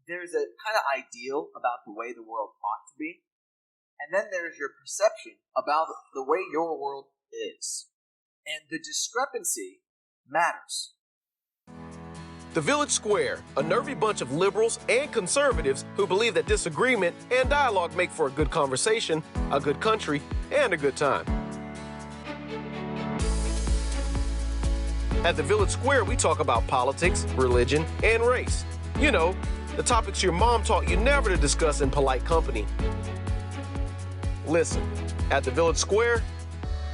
there's a kind of ideal about the way the world ought to be, and then there's your perception about the way your world is. And the discrepancy matters. The Village Square, a nervy bunch of liberals and conservatives who believe that disagreement and dialogue make for a good conversation, a good country, and a good time. At the Village Square, we talk about politics, religion, and race. You know, the topics your mom taught you never to discuss in polite company. Listen, at the Village Square,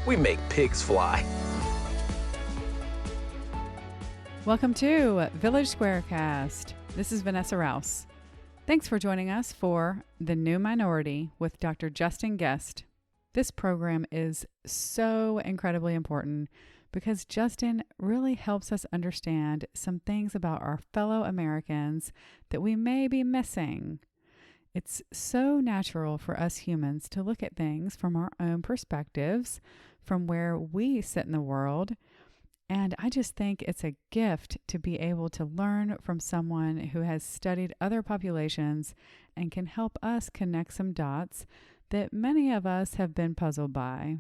we make pigs fly. Welcome to Village SquareCast. This is Vanessa Rouse. Thanks for joining us for The New Minority with Dr. Gest. This program is so incredibly important because Justin really helps us understand some things about our fellow Americans that we may be missing. It's so natural for us humans to look at things from our own perspectives, from where we sit in the world. And I just think it's a gift to be able to learn from someone who has studied other populations and can help us connect some dots that many of us have been puzzled by.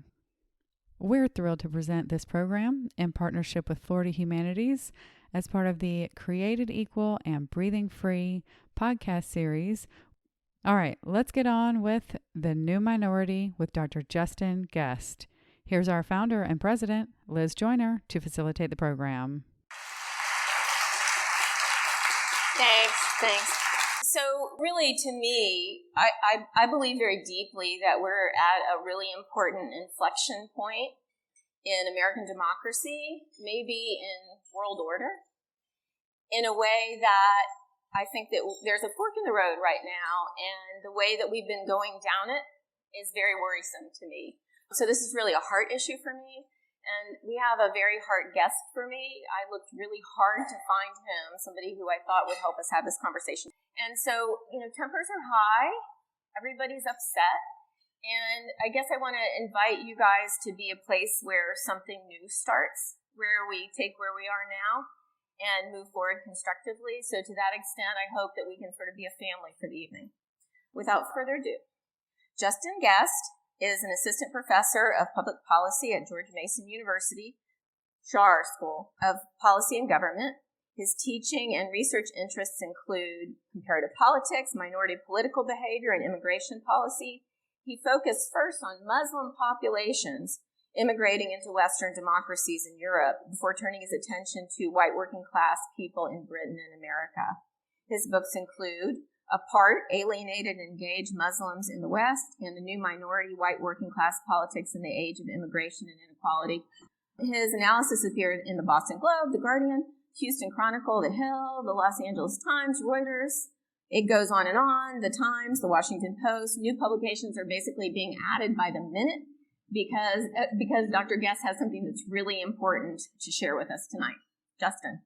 We're thrilled to present this program in partnership with Florida Humanities as part of the Created Equal and Breathing Free podcast series. All right, let's get on with The New Minority with Dr. Justin Gest. Here's our founder and president, Liz Joyner, to facilitate the program. Thanks. So really, to me, I believe very deeply that we're at a really important inflection point in American democracy, maybe in world order, in a way that I think that there's a fork in the road right now, and the way that we've been going down it is very worrisome to me. So this is really a heart issue for me, and we have a very heart guest for me. I looked really hard to find him, somebody who I thought would help us have this conversation. And so, tempers are high, everybody's upset, and I guess I want to invite you guys to be a place where something new starts, where we take where we are now and move forward constructively. So to that extent, I hope that we can sort of be a family for the evening. Without further ado, Justin Gest is an assistant professor of public policy at George Mason University, Schar School of Policy and Government. His teaching and research interests include comparative politics, minority political behavior, and immigration policy. He focused first on Muslim populations immigrating into Western democracies in Europe before turning his attention to white working class people in Britain and America. His books include Apart, Alienated and Engaged Muslims in the West, and The New Minority, White Working Class Politics in the Age of Immigration and Inequality. His analysis appeared in the Boston Globe, The Guardian, Houston Chronicle, The Hill, the Los Angeles Times, Reuters. It goes on, The Times, the Washington Post. New publications are basically being added by the minute because Dr. Gest has something that's really important to share with us tonight. Justin.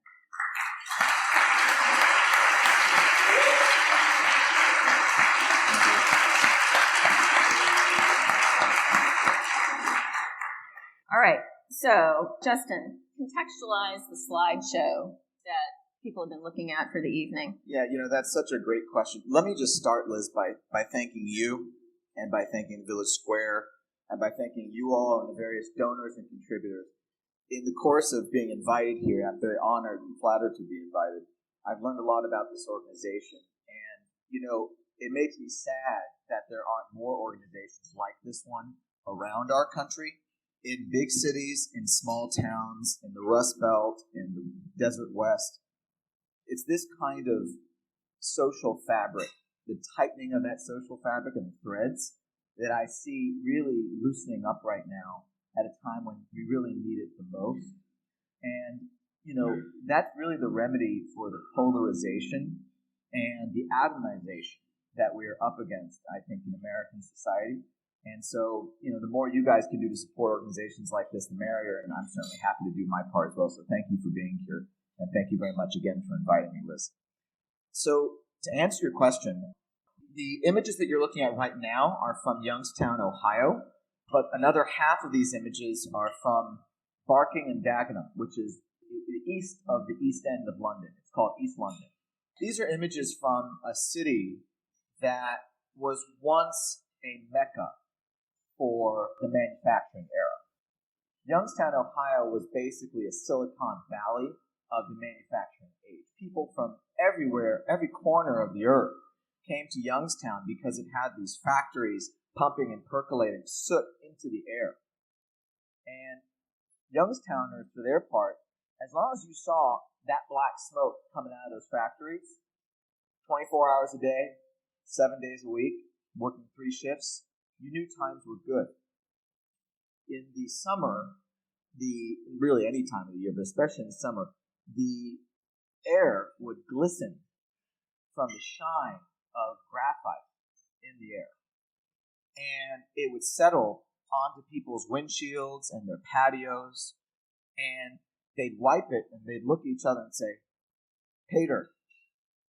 All right, so Justin, contextualize the slideshow that people have been looking at for the evening. Yeah, that's such a great question. Let me just start, Liz, by thanking you and by thanking Village Square and by thanking you all and the various donors and contributors. In the course of being invited here, I'm very honored and flattered to be invited. I've learned a lot about this organization, and, it makes me sad that there aren't more organizations like this one around our country. In big cities, in small towns, in the Rust Belt, in the Desert West, it's this kind of social fabric, the tightening of that social fabric and the threads that I see really loosening up right now at a time when we really need it the most. And, that's really the remedy for the polarization and the atomization that we're up against, I think, in American society. And so, the more you guys can do to support organizations like this, the merrier, and I'm certainly happy to do my part as well. So thank you for being here, and thank you very much again for inviting me, Liz. So to answer your question, the images that you're looking at right now are from Youngstown, Ohio, but another half of these images are from Barking and Dagenham, which is east of the East End of London. It's called East London. These are images from a city that was once a mecca for the manufacturing era. Youngstown, Ohio was basically a Silicon Valley of the manufacturing age. People from everywhere, every corner of the earth, came to Youngstown because it had these factories pumping and percolating soot into the air. And Youngstowners, for their part, as long as you saw that black smoke coming out of those factories, 24 hours a day, 7 days a week, working 3 shifts, you knew times were good. In the summer, really any time of the year, but especially in the summer, the air would glisten from the shine of graphite in the air. And it would settle onto people's windshields and their patios, and they'd wipe it and they'd look at each other and say, "Pater,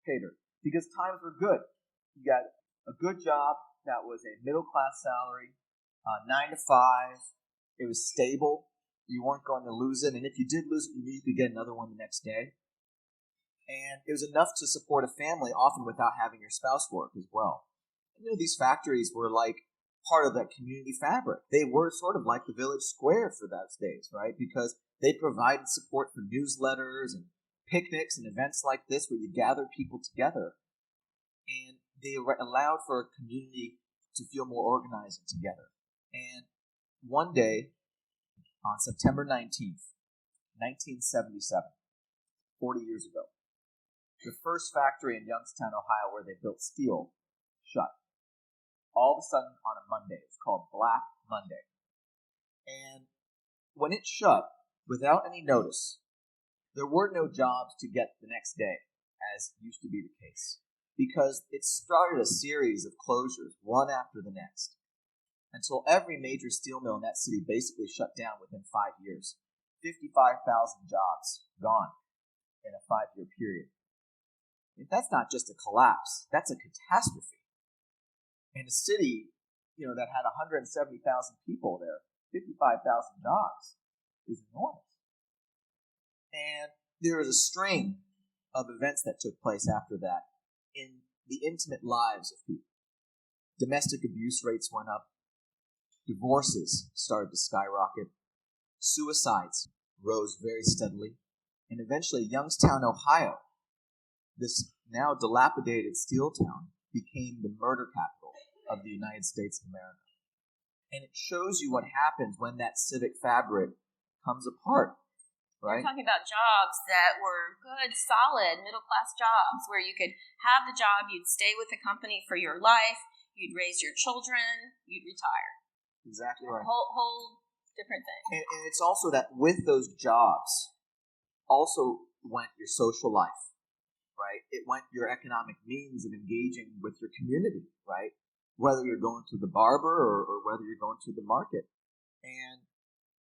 pater," because times were good. You got a good job that was a middle-class salary, 9 to 5. It was stable. You weren't going to lose it, and if you did lose it, you knew you could get another one the next day. And it was enough to support a family, often without having your spouse work as well. You know, these factories were like part of that community fabric. They were sort of like the village square for those days, right? Because they provided support for newsletters and picnics and events like this where you gather people together. And they allowed for a community to feel more organized and together. And one day, on September 19th, 1977, 40 years ago, the first factory in Youngstown, Ohio, where they built steel, shut. All of a sudden on a Monday. It's called Black Monday. And when it shut, without any notice, there were no jobs to get the next day, as used to be the case, because it started a series of closures, one after the next, until every major steel mill in that city basically shut down within 5 years. 55,000 jobs gone in a 5-year period. That's not just a collapse, that's a catastrophe. In a city, that had 170,000 people there, 55,000 jobs is enormous. And there was a string of events that took place after that in the intimate lives of people. Domestic abuse rates went up. Divorces started to skyrocket. Suicides rose very steadily. And eventually, Youngstown, Ohio, this now dilapidated steel town, became the murder capital of the United States of America. And it shows you what happens when that civic fabric comes apart, right? You're talking about jobs that were good, solid, middle-class jobs where you could have the job, you'd stay with the company for your life, you'd raise your children, you'd retire. Exactly right. Whole different thing. And it's also that with those jobs also went your social life, right? It went your economic means of engaging with your community, right? Whether you're going to the barber or whether you're going to the market. And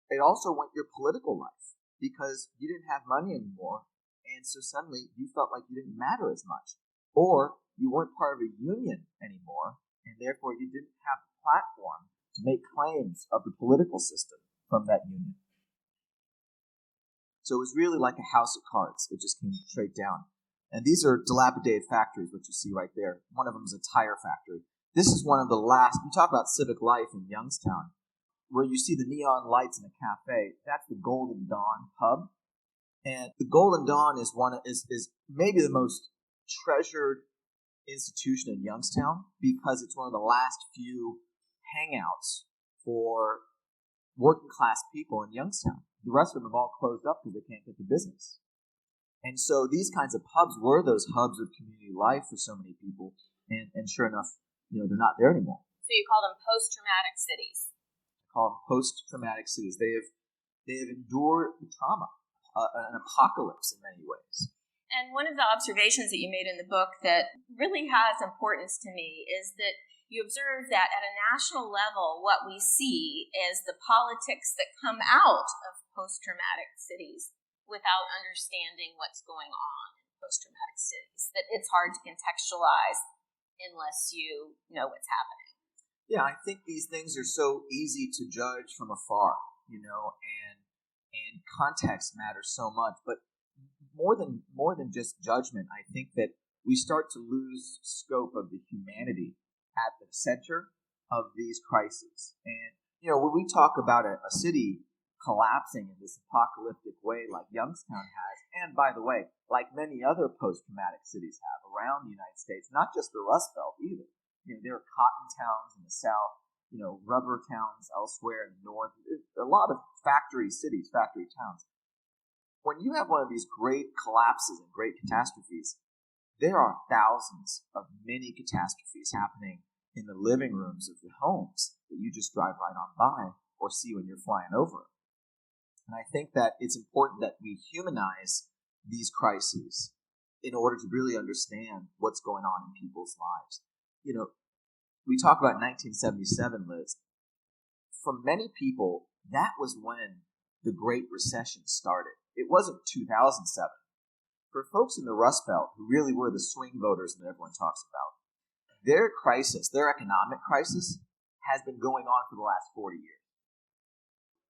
it also went your political life because you didn't have money anymore. And so suddenly you felt like you didn't matter as much. Or you weren't part of a union anymore. And therefore you didn't have a platform to make claims of the political system from that union. So it was really like a house of cards. It just came straight down. And these are dilapidated factories, which you see right there. One of them is a tire factory. This is one of the last, you talk about civic life in Youngstown, where you see the neon lights in the cafe. That's the Golden Dawn pub. And the Golden Dawn is maybe the most treasured institution in Youngstown because it's one of the last few hangouts for working class people in Youngstown. The rest of them have all closed up because they can't get the business. And so these kinds of pubs were those hubs of community life for so many people. And sure enough, they're not there anymore. So you call them post-traumatic cities. I call them post-traumatic cities. They have endured the trauma, an apocalypse in many ways. And one of the observations that you made in the book that really has importance to me is that you observe that at a national level, what we see is the politics that come out of post-traumatic cities without understanding what's going on in post-traumatic cities, that it's hard to contextualize unless you know what's happening. Yeah, I think these things are so easy to judge from afar, and context matters so much. But more than just judgment, I think that we start to lose scope of the humanity at the center of these crises. And, when we talk about a city collapsing in this apocalyptic way like Youngstown has, and by the way, like many other post-traumatic cities have around the United States, not just the Rust Belt either. There are cotton towns in the South, rubber towns elsewhere in the North, a lot of factory cities, factory towns. When you have one of these great collapses and great catastrophes, there are thousands of mini catastrophes happening in the living rooms of the homes that you just drive right on by or see when you're flying over. And I think that it's important that we humanize these crises in order to really understand what's going on in people's lives. We talk about 1977, Liz. For many people, that was when the Great Recession started. It wasn't 2007. For folks in the Rust Belt, who really were the swing voters that everyone talks about, their crisis, their economic crisis, has been going on for the last 40 years.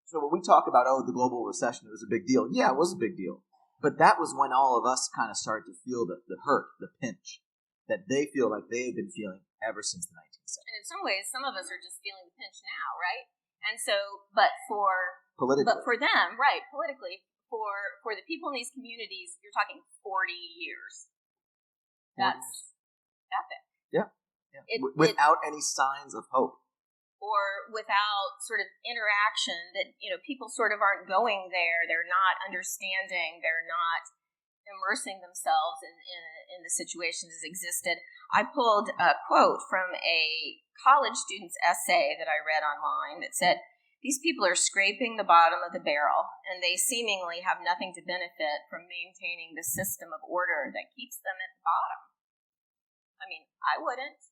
So when we talk about, the global recession, it was a big deal. Yeah, it was a big deal. But that was when all of us kind of started to feel the hurt, the pinch, that they feel like they've been feeling ever since the 1970s. And in some ways, some of us are just feeling the pinch now, right? And so, but for them, right, politically, for the people in these communities, you're talking 40 years. That's epic. Yeah. Without any signs of hope. Or without sort of interaction that, people sort of aren't going there. They're not understanding. They're not immersing themselves in the situations as existed. I pulled a quote from a college student's essay that I read online that said, "These people are scraping the bottom of the barrel, and they seemingly have nothing to benefit from maintaining the system of order that keeps them at the bottom." I mean, I wouldn't.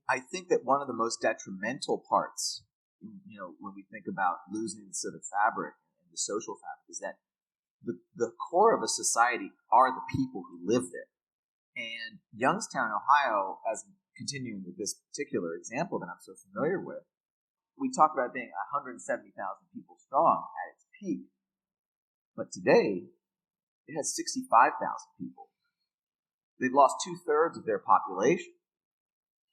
I think that one of the most detrimental parts, when we think about losing the civic fabric and the social fabric, is that the core of a society are the people who live there. And Youngstown, Ohio, as continuing with this particular example that I'm so familiar with, we talk about being 170,000 people strong at its peak. But today, it has 65,000 people. They've lost 2/3 of their population,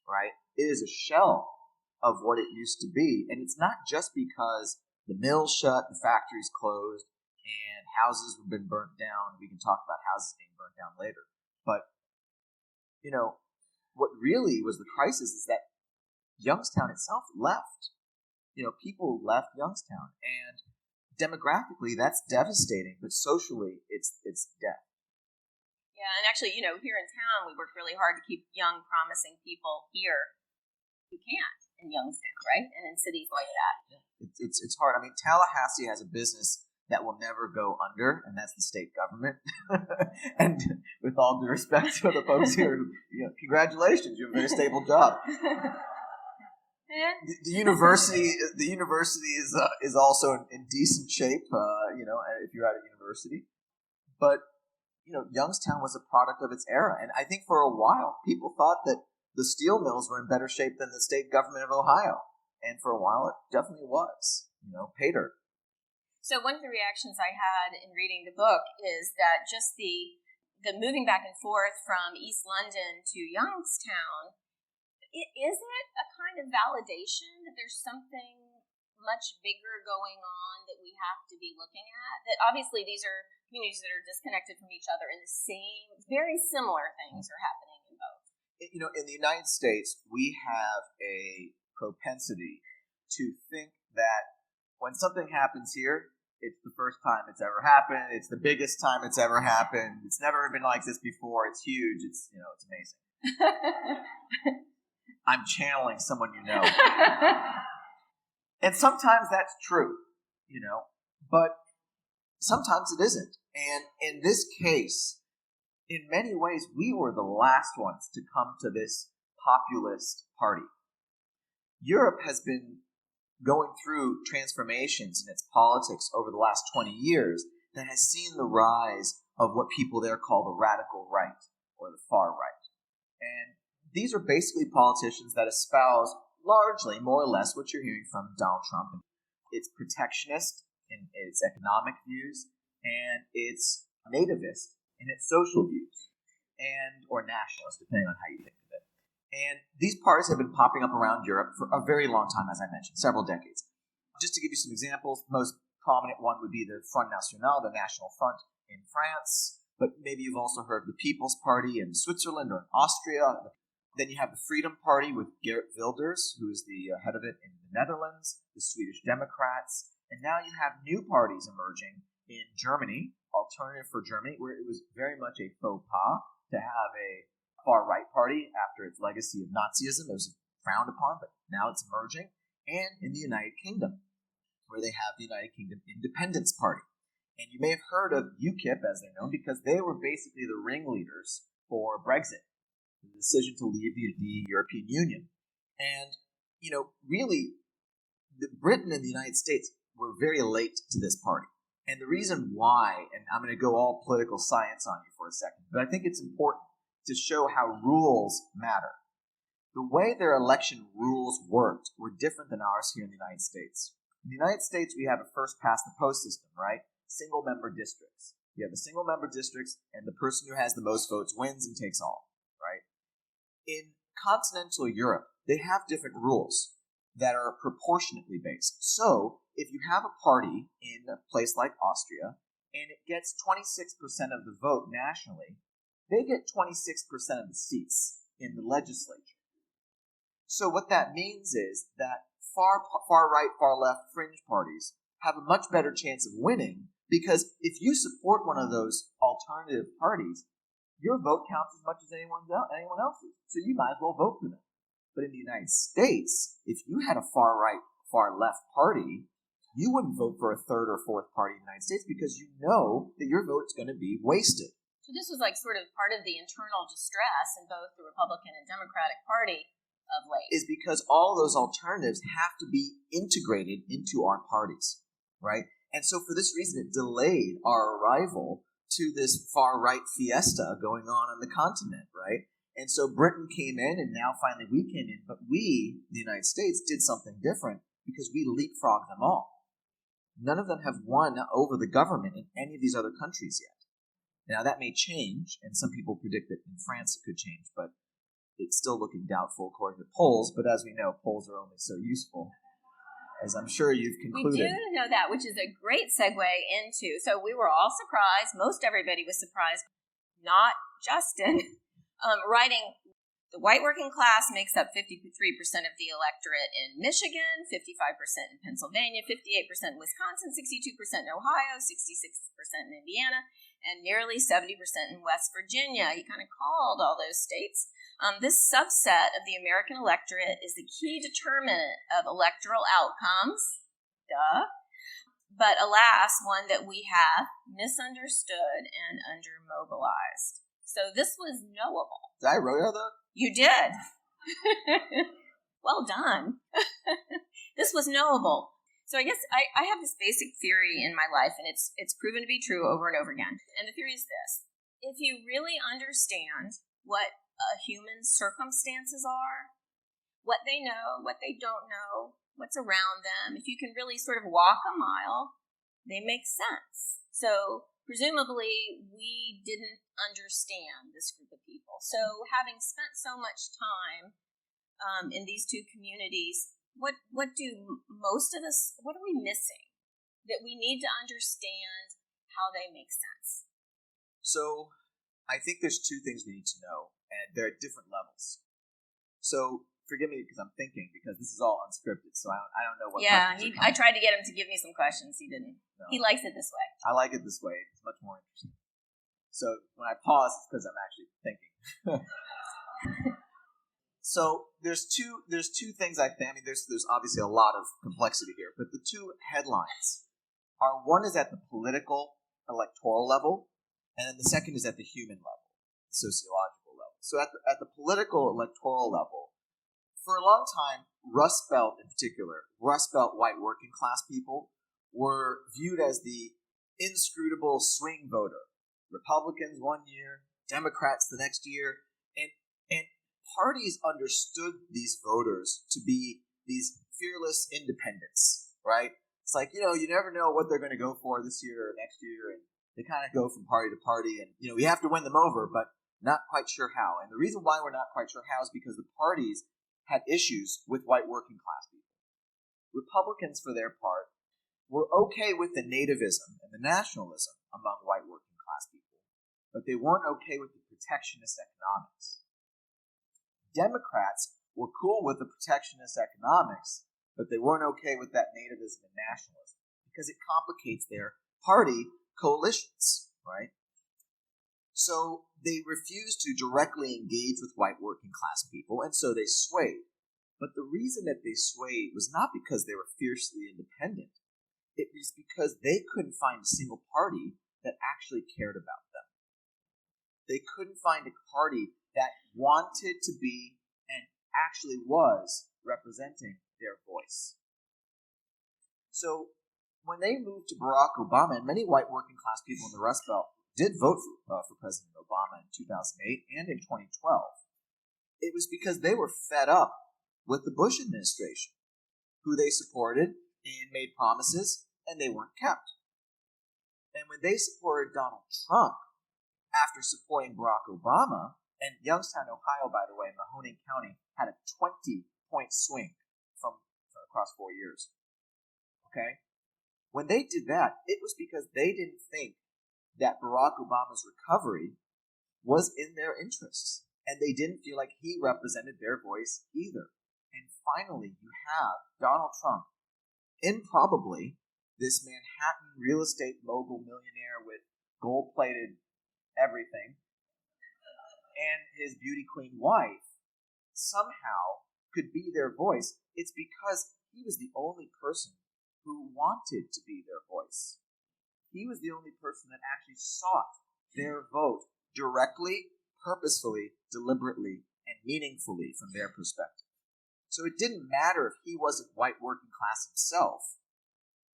right? It is a shell of what it used to be. And it's not just because the mills shut, the factories closed, and houses have been burnt down. We can talk about houses being burnt down later. But, what really was the crisis is that Youngstown itself left. People left Youngstown. And demographically, that's devastating. But socially, it's death. Yeah, and actually, here in town, we work really hard to keep young, promising people here who can't in Youngstown, right? And in cities like that. It's hard. Tallahassee has a business that will never go under, and that's the state government. And with all due respect to the folks here, congratulations, you have a very stable job. The university is also in decent shape, if you're at a university. But Youngstown was a product of its era, and I think for a while people thought that the steel mills were in better shape than the state government of Ohio, and for a while it definitely was. Pay dirt. So one of the reactions I had in reading the book is that just the moving back and forth from East London to Youngstown, is it a kind of validation that there's something much bigger going on that we have to be looking at? That obviously these are communities that are disconnected from each other, and the same, very similar things are happening in both. In the United States, we have a propensity to think that when something happens here, it's the first time it's ever happened. It's the biggest time it's ever happened. It's never been like this before. It's huge. It's amazing. I'm channeling someone you know. And sometimes that's true, but sometimes it isn't. And in this case, in many ways, we were the last ones to come to this populist party. Europe has been going through transformations in its politics over the last 20 years that has seen the rise of what people there call the radical right or the far right. And these are basically politicians that espouse largely, more or less, what you're hearing from Donald Trump. It's protectionist in its economic views, and it's nativist in its social views. or nationalist, depending on how you think of it. And these parties have been popping up around Europe for a very long time, as I mentioned, several decades. Just to give you some examples, the most prominent one would be the Front National, the National Front in France, but maybe you've also heard of the People's Party in Switzerland or in Austria. Then you have the Freedom Party with Geert Wilders, who is the head of it in the Netherlands, the Swedish Democrats, and now you have new parties emerging in Germany, Alternative for Germany, where it was very much a faux pas to have a far-right party after its legacy of Nazism. It was frowned upon, but now it's emerging. And in the United Kingdom, where they have the United Kingdom Independence Party. And you may have heard of UKIP, as they're known, because they were basically the ringleaders for Brexit, the decision to leave the European Union. And, really, Britain and the United States were very late to this party. And the reason why, and I'm going to go all political science on you for a second, but I think it's important to show how rules matter. The way their election rules worked were different than ours here in the United States. In the United States, we have a first-past-the-post system, right? Single-member districts. You have the single-member districts, and the person who has the most votes wins and takes all, right? In continental Europe, they have different rules that are proportionately based. So, if you have a party in a place like Austria, and it gets 26% of the vote nationally, they get 26% of the seats in the legislature. So what that means is that far right, far left fringe parties have a much better chance of winning, because if you support one of those alternative parties, your vote counts as much as anyone else's. So you might as well vote for them. But in the United States, if you had a far right, far left party, you wouldn't vote for a third or fourth party in the United States because you know that your vote's going to be wasted. So this was like sort of part of the internal distress in both the Republican and Democratic Party of late. Is because all those alternatives have to be integrated into our parties, right? And so for this reason, it delayed our arrival to this far-right fiesta going on the continent, right? And so Britain came in, and now finally we came in, but we, the United States, did something different because we leapfrogged them all. None of them have won over the government in any of these other countries yet. Now, that may change, and some people predict that in France it could change, but it's still looking doubtful according to polls. But as we know, polls are only so useful, as I'm sure you've concluded. We do know that, which is a great segue into. So we were all surprised. Most everybody was surprised. Not Justin. Writing, the white working class makes up 53% of the electorate in Michigan, 55% in Pennsylvania, 58% in Wisconsin, 62% in Ohio, 66% in Indiana, and nearly 70% in West Virginia. He kind of called all those states. This subset of the American electorate is the key determinant of electoral outcomes. Duh. But alas, one that we have misunderstood and undermobilized. So this was knowable. Did I wrote that? You did. Well done. This was knowable. So I guess I have this basic theory in my life, and it's proven to be true over and over again. And the theory is this. If you really understand what a human's circumstances are, what they know, what they don't know, what's around them, if you can really sort of walk a mile, they make sense. So presumably, we didn't understand this group of people. So having spent so much time in these two communities, what do most of us, what are we missing that we need to understand how they make sense? So I think there's two things we need to know, and they're at different levels. So forgive me because I'm thinking, because this is all unscripted, so I don't know what. Yeah, I tried to get him to give me some questions. He didn't. No. He likes it this way. I like it this way. It's much more interesting. So when I pause, it's because I'm actually thinking. So there's two things I think. I mean, there's obviously a lot of complexity here, but the two headlines are: one is at the political electoral level, and then the second is at the human level, the sociological level. So at the political electoral level, for a long time, Rust Belt in particular, Rust Belt white working class people were viewed as the inscrutable swing voter. Republicans one year, Democrats the next year, and parties understood these voters to be these fearless independents, right? It's like, you never know what they're going to go for this year or next year, and they kind of go from party to party, and, we have to win them over, but Not quite sure how. And the reason why we're not quite sure how is because the parties had issues with white working class people. Republicans, for their part, were okay with the nativism and the nationalism among white working class people, but they weren't okay with the protectionist economics. Democrats were cool with the protectionist economics, but they weren't okay with that nativism and nationalism because it complicates their party coalitions, right? So they refused to directly engage with white working class people, and so they swayed. But the reason that they swayed was not because they were fiercely independent. It was because they couldn't find a single party that actually cared about them. They couldn't find a party that wanted to be and actually was representing their voice. So when they moved to Barack Obama, and many white working class people in the Rust Belt did vote for President Obama in 2008 and in 2012, it was because they were fed up with the Bush administration, who they supported and made promises, and they weren't kept. And when they supported Donald Trump after supporting Barack Obama, and Youngstown, Ohio, by the way, Mahoning County, had a 20-point swing from across 4 years. Okay? When they did that, it was because they didn't think that Barack Obama's recovery was in their interests, and they didn't feel like he represented their voice either. And finally, you have Donald Trump, improbably, this Manhattan real estate mogul millionaire with gold-plated everything, and his beauty queen wife somehow could be their voice. It's because he was the only person who wanted to be their voice. He was the only person that actually sought their vote directly, purposefully, deliberately, and meaningfully from their perspective. So it didn't matter if he wasn't white working class himself.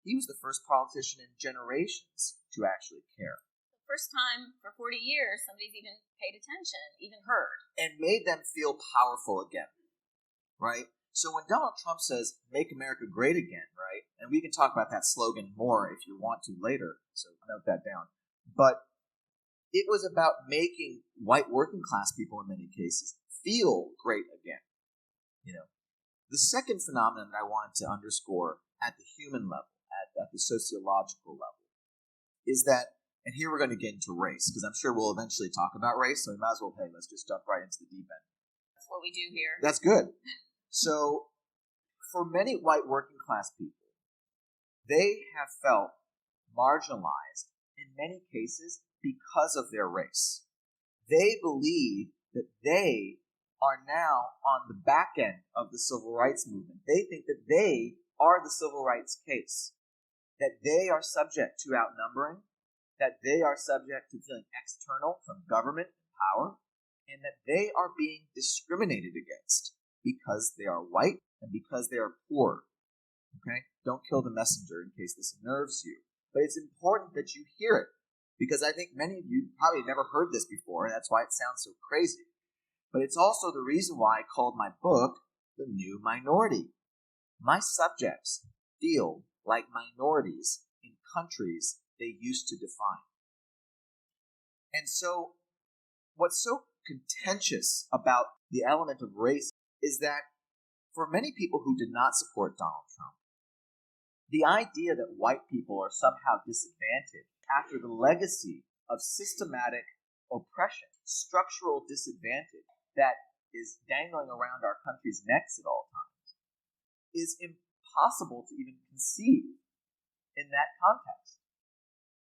He was the first politician in generations to actually care. The first time for 40 years somebody's even paid attention, even heard. And made them feel powerful again, right? So when Donald Trump says, "Make America Great Again," right? And we can talk about that slogan more if you want to later, so note that down. But it was about making white working class people, in many cases, feel great again. You know, the second phenomenon that I wanted to underscore at the human level, at the sociological level, is that, and here we're going to get into race, because I'm sure we'll eventually talk about race, so we might as well, hey, let's just jump right into the deep end. That's what we do here. That's good. So, for many white working class people, they have felt marginalized in many cases because of their race. They believe that they are now on the back end of the civil rights movement. They think that they are the civil rights case, that they are subject to outnumbering, that they are subject to feeling external from government and power, and that they are being discriminated against because they are white and because they are poor. Okay? Don't kill the messenger in case this unnerves you. But it's important that you hear it, because I think many of you probably never heard this before, and that's why it sounds so crazy. But it's also the reason why I called my book The New Minority. My subjects feel like minorities in countries they used to define. And so, what's so contentious about the element of race is that for many people who did not support Donald Trump, the idea that white people are somehow disadvantaged after the legacy of systematic oppression, structural disadvantage that is dangling around our country's necks at all times, is impossible to even conceive in that context.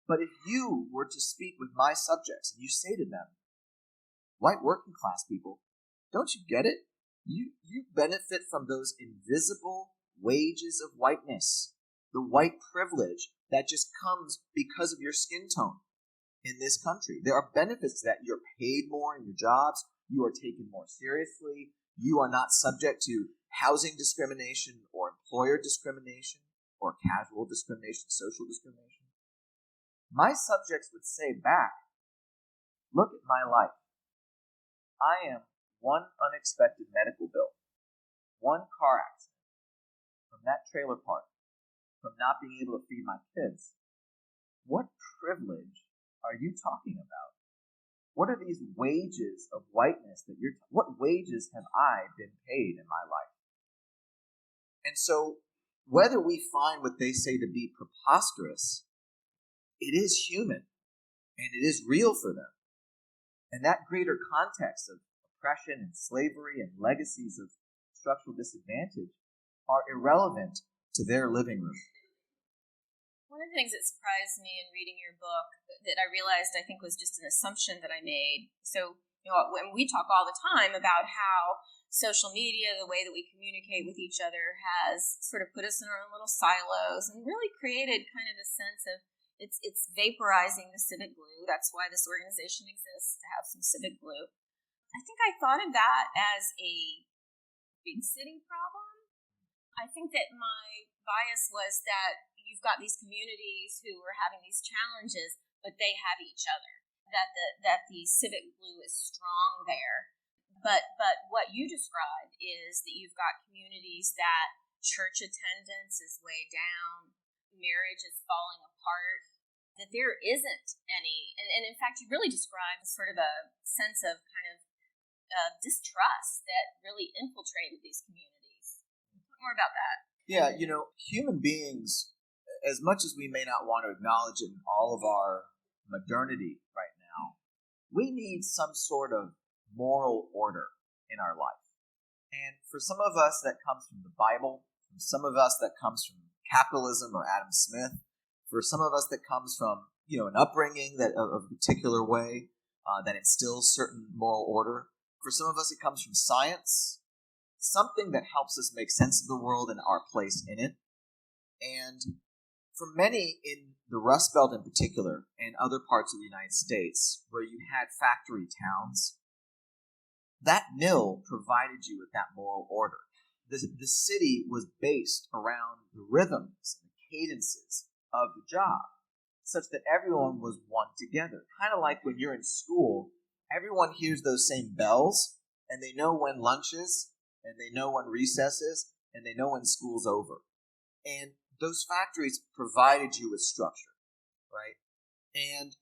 But if you were to speak with my subjects and you say to them, white working class people, don't you get it? You benefit from those invisible wages of whiteness, the white privilege that just comes because of your skin tone in this country. There are benefits to that. You're paid more in your jobs. You are taken more seriously. You are not subject to housing discrimination or employer discrimination or casual discrimination, social discrimination. My subjects would say back, look at my life. I am one unexpected medical bill, one car accident, from that trailer park, from not being able to feed my kids. What privilege are you talking about? What are these wages of whiteness that what wages have I been paid in my life? And so, whether we find what they say to be preposterous, it is human, and it is real for them. And that greater context of oppression and slavery and legacies of structural disadvantage are irrelevant to their living room. One of the things that surprised me in reading your book that I realized I think was just an assumption that I made. So, when we talk all the time about how social media, the way that we communicate with each other, has sort of put us in our own little silos and really created kind of a sense of it's vaporizing the civic glue. That's why this organization exists, to have some civic glue. I think I thought of that as a big city problem. I think that my bias was that you've got these communities who are having these challenges, but they have each other. That the civic glue is strong there. But what you described is that you've got communities that church attendance is way down, marriage is falling apart, that there isn't any. And in fact, you really described sort of a sense of kind of distrust that really infiltrated these communities. Talk more about that. Yeah, human beings, as much as we may not want to acknowledge it in all of our modernity right now, we need some sort of moral order in our life. And for some of us, that comes from the Bible. For some of us, that comes from capitalism or Adam Smith. For some of us, that comes from an upbringing that of a particular way that instills certain moral order. For some of us, it comes from science, something that helps us make sense of the world and our place in it. And for many in the Rust Belt in particular, and other parts of the United States, where you had factory towns, that mill provided you with that moral order. The city was based around the rhythms and the cadences of the job, such that everyone was one together. Kind of like when you're in school, everyone hears those same bells, and they know when lunch is, and they know when recess is, and they know when school's over. And those factories provided you with structure, right? And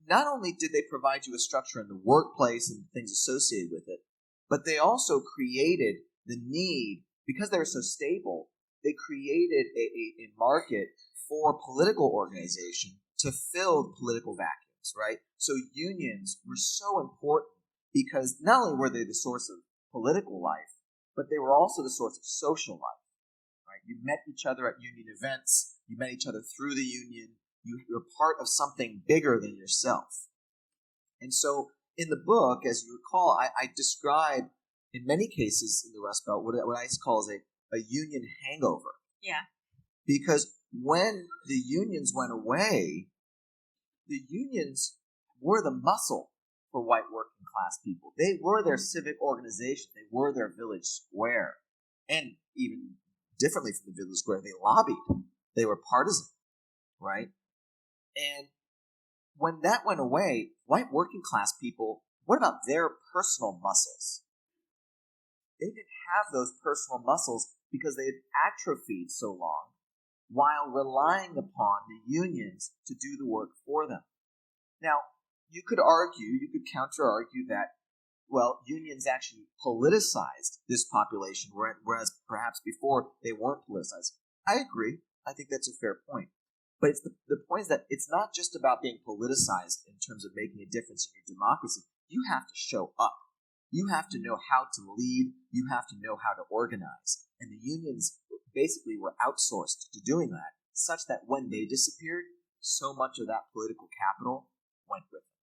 not only did they provide you with structure in the workplace and things associated with it, but they also created the need, because they were so stable, they created a market for political organization to fill political vacuums, right? So unions were so important because not only were they the source of political life, but they were also the source of social life, right? You met each other at union events, you met each other through the union, you're part of something bigger than yourself. And so in the book, as you recall, I describe in many cases in the Rust Belt what I call as a union hangover. Yeah. Because when the unions went away, the unions were the muscle for white working class people. They were their civic organization. They were their village square. And even differently from the village square, they lobbied. They were partisan, right? And when that went away, white working class people, what about their personal muscles? They didn't have those personal muscles because they had atrophied so long while relying upon the unions to do the work for them. Now, you could counter-argue that, well, unions actually politicized this population, whereas perhaps before they weren't politicized. I agree. I think that's a fair point. But the point is that it's not just about being politicized in terms of making a difference in your democracy. You have to show up. You have to know how to lead. You have to know how to organize. And the unions basically were outsourced to doing that, such that when they disappeared, so much of that political capital went with them.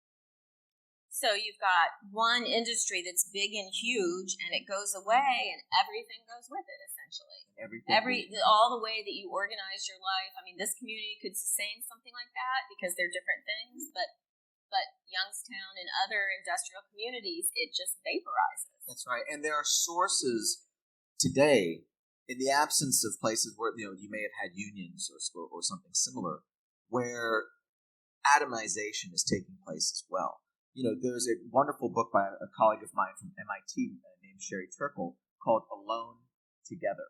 So you've got one industry that's big and huge, and it goes away, and everything goes with it, essentially. All the way that you organize your life. I mean, this community could sustain something like that because they're different things, but Youngstown and other industrial communities, it just vaporizes. That's right. And there are sources today, in the absence of places where you may have had unions or something similar, where atomization is taking place as well. There's a wonderful book by a colleague of mine from MIT named Sherry Turkle called Alone Together.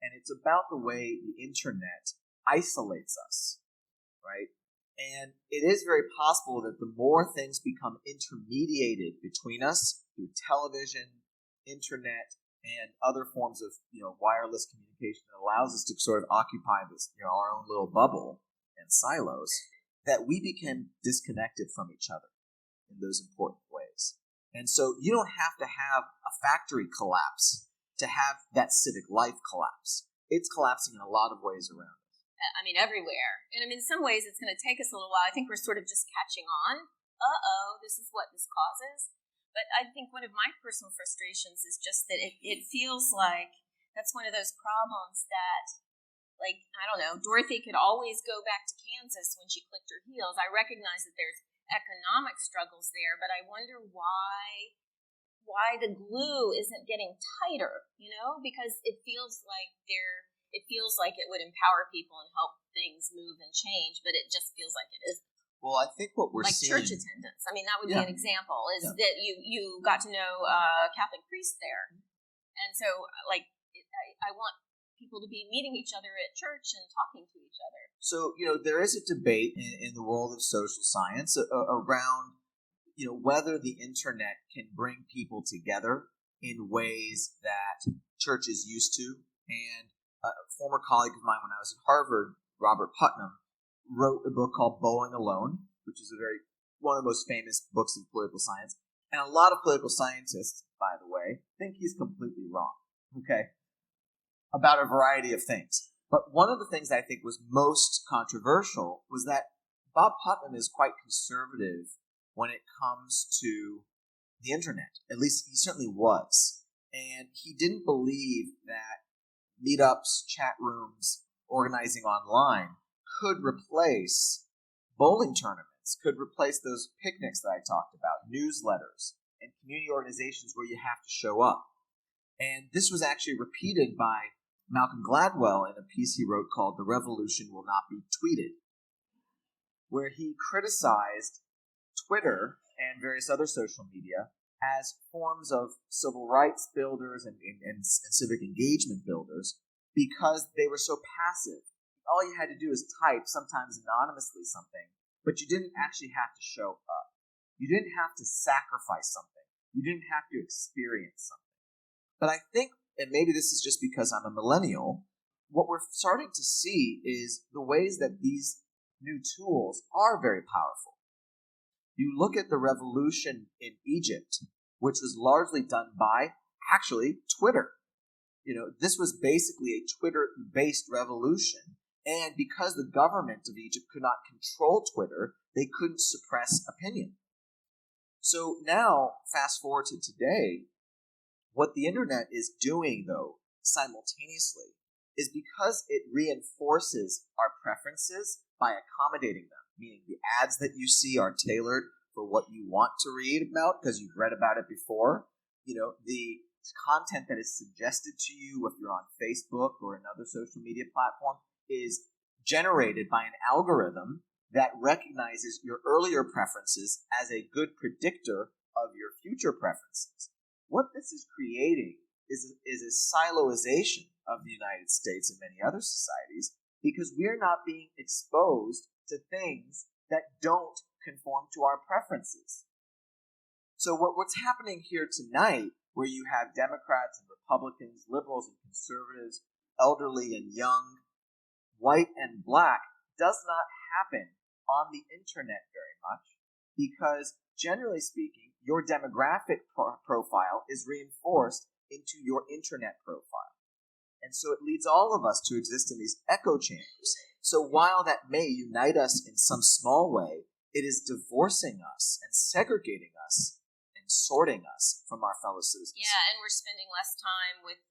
And it's about the way the internet isolates us, right? And it is very possible that the more things become intermediated between us through television, internet, and other forms of wireless communication that allows us to sort of occupy this our own little bubble and silos, that we become disconnected from each other in those important ways. And so you don't have to have a factory collapse to have that civic life collapse. It's collapsing in a lot of ways around us. I mean, everywhere. And I mean, in some ways it's going to take us a little while. I think we're sort of just catching on. This is what this causes. But I think one of my personal frustrations is just that it feels like that's one of those problems that, like, I don't know, Dorothy could always go back to Kansas when she clicked her heels. I recognize that there's economic struggles there, but I wonder why the glue isn't getting tighter, because it feels like it would empower people and help things move and change, but it just feels like it isn't. Well, I think what we're seeing... Like church attendance. I mean, that would be an example, is that you got to know a Catholic priest there. And so, I want people to be meeting each other at church and talking to each other. So, there is a debate in the world of social science around, whether the internet can bring people together in ways that churches used to. And a former colleague of mine when I was at Harvard, Robert Putnam, wrote a book called Bowling Alone, which is one of the most famous books of political science. And a lot of political scientists, by the way, think he's completely wrong, about a variety of things. But one of the things that I think was most controversial was that Bob Putnam is quite conservative when it comes to the internet. At least he certainly was. And he didn't believe that meetups, chat rooms, organizing online could replace bowling tournaments, could replace those picnics that I talked about, newsletters, and community organizations where you have to show up. And this was actually repeated by Malcolm Gladwell in a piece he wrote called The Revolution Will Not Be Tweeted, where he criticized Twitter and various other social media as forms of civil rights builders and civic engagement builders because they were so passive. All you had to do is type, sometimes anonymously, something, but you didn't actually have to show up. You didn't have to sacrifice something. You didn't have to experience something. But I think, and maybe this is just because I'm a millennial, what we're starting to see is the ways that these new tools are very powerful. You look at the revolution in Egypt, which was largely done by, actually, Twitter. This was basically a Twitter-based revolution. And because the government of Egypt could not control Twitter, they couldn't suppress opinion. So now, fast forward to today, what the internet is doing, though, simultaneously, is because it reinforces our preferences by accommodating them, meaning the ads that you see are tailored for what you want to read about because you've read about it before. The content that is suggested to you if you're on Facebook or another social media platform is generated by an algorithm that recognizes your earlier preferences as a good predictor of your future preferences. What this is creating is a siloization of the United States and many other societies because we're not being exposed to things that don't conform to our preferences. So what's happening here tonight, where you have Democrats and Republicans, liberals and conservatives, elderly and young, white and black, does not happen on the internet very much because, generally speaking, your demographic profile is reinforced into your internet profile. And so it leads all of us to exist in these echo chambers. So while that may unite us in some small way, it is divorcing us and segregating us and sorting us from our fellow citizens. Yeah, and we're spending less time with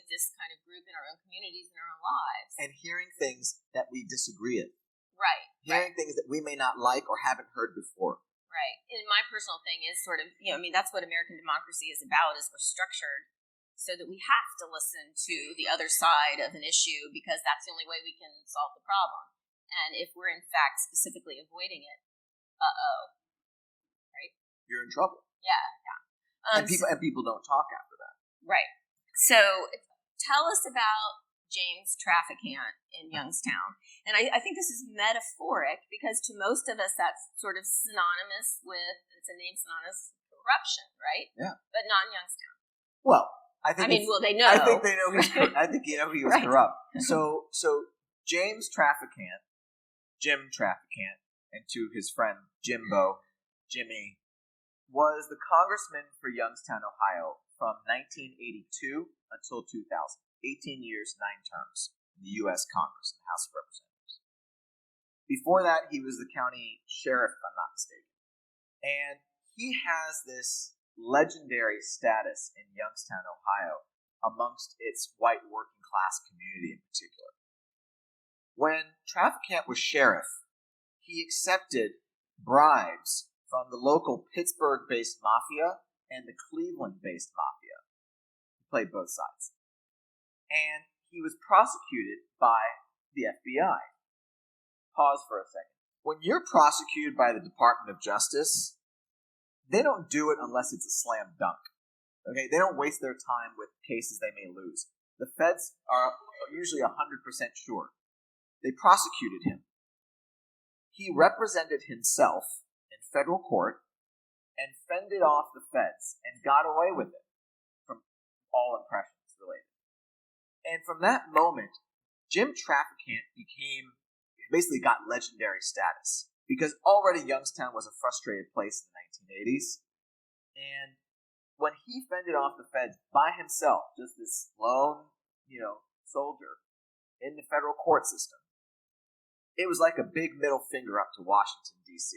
this kind of group in our own communities and our own lives. And hearing things that we disagree with. Right. Hearing things that we may not like or haven't heard before. Right. And my personal thing is sort of, that's what American democracy is about, is we're structured so that we have to listen to the other side of an issue because that's the only way we can solve the problem. And if we're in fact specifically avoiding it, right? You're in trouble. Yeah. And people don't talk after that. Right. So tell us about James Trafficant in Youngstown. And I think this is metaphoric because to most of us that's sort of synonymous with, it's a name synonymous with corruption, right? Yeah. But not in Youngstown. Well, they know. I think they know I think he was Right. corrupt. So James Trafficant, Jim Trafficant, and to his friend Jimmy, was the congressman for Youngstown, Ohio from 1982 until 2000. 18 years, 9 terms in the U.S. Congress, the House of Representatives. Before that, he was the county sheriff, if I'm not mistaken. And he has this legendary status in Youngstown, Ohio, amongst its white working class community in particular. When Trafficant was sheriff, he accepted bribes from the local Pittsburgh-based mafia and the Cleveland-based mafia. He played both sides. And he was prosecuted by the FBI. Pause for a second. When you're prosecuted by the Department of Justice, they don't do it unless it's a slam dunk. Okay? They don't waste their time with cases they may lose. The feds are usually 100% sure. They prosecuted him. He represented himself in federal court and fended off the feds and got away with it from all impressions related. And from that moment, Jim Trafficant basically got legendary status because already Youngstown was a frustrated place in the 1980s. And when he fended off the feds by himself, just this lone, soldier in the federal court system, it was like a big middle finger up to Washington, D.C.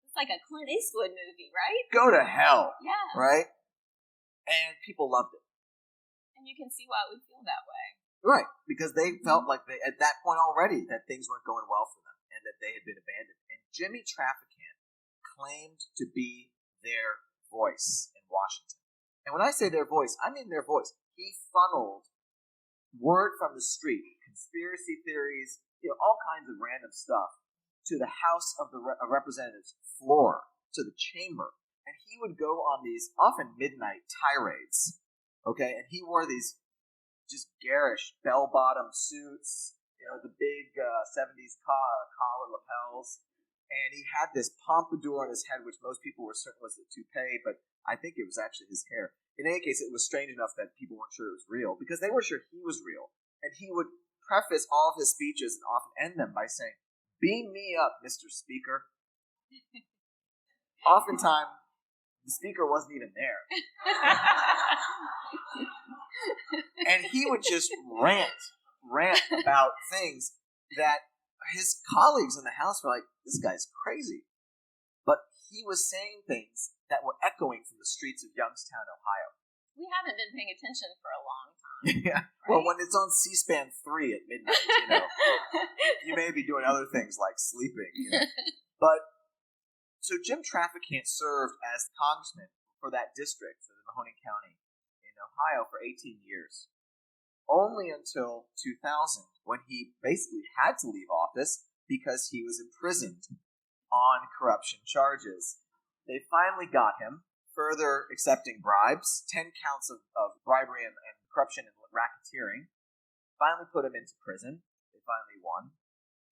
It's like a Clint Eastwood movie, right? Go to hell. Yeah. Right? And people loved it. And you can see why we feel that way. Right, because they felt like at that point already that things weren't going well for them and that they had been abandoned. And Jimmy Trafficant claimed to be their voice in Washington. And when I say their voice, I mean their voice. He funneled word from the street, conspiracy theories, all kinds of random stuff, to the House of the Representatives floor, to the chamber. And he would go on these often midnight tirades. Okay, and he wore these just garish bell-bottom suits, the big 70s collar lapels, and he had this pompadour on his head, which most people were certain was a toupee, but I think it was actually his hair. In any case, it was strange enough that people weren't sure it was real, because they were sure he was real. And he would preface all of his speeches and often end them by saying, "Beam me up, Mr. Speaker." Oftentimes, the speaker wasn't even there. And he would just rant about things that his colleagues in the House were like, this guy's crazy. But he was saying things that were echoing from the streets of Youngstown, Ohio. We haven't been paying attention for a long time. Yeah. Right? Well, when it's on C-SPAN 3 at midnight, you may be doing other things like sleeping. But so Jim Trafficant served as congressman for that district, for the Mahoning County in Ohio, for 18 years. Only until 2000, when he basically had to leave office because he was imprisoned on corruption charges. They finally got him, further accepting bribes, 10 counts of bribery and corruption and racketeering. Finally put him into prison. They finally won.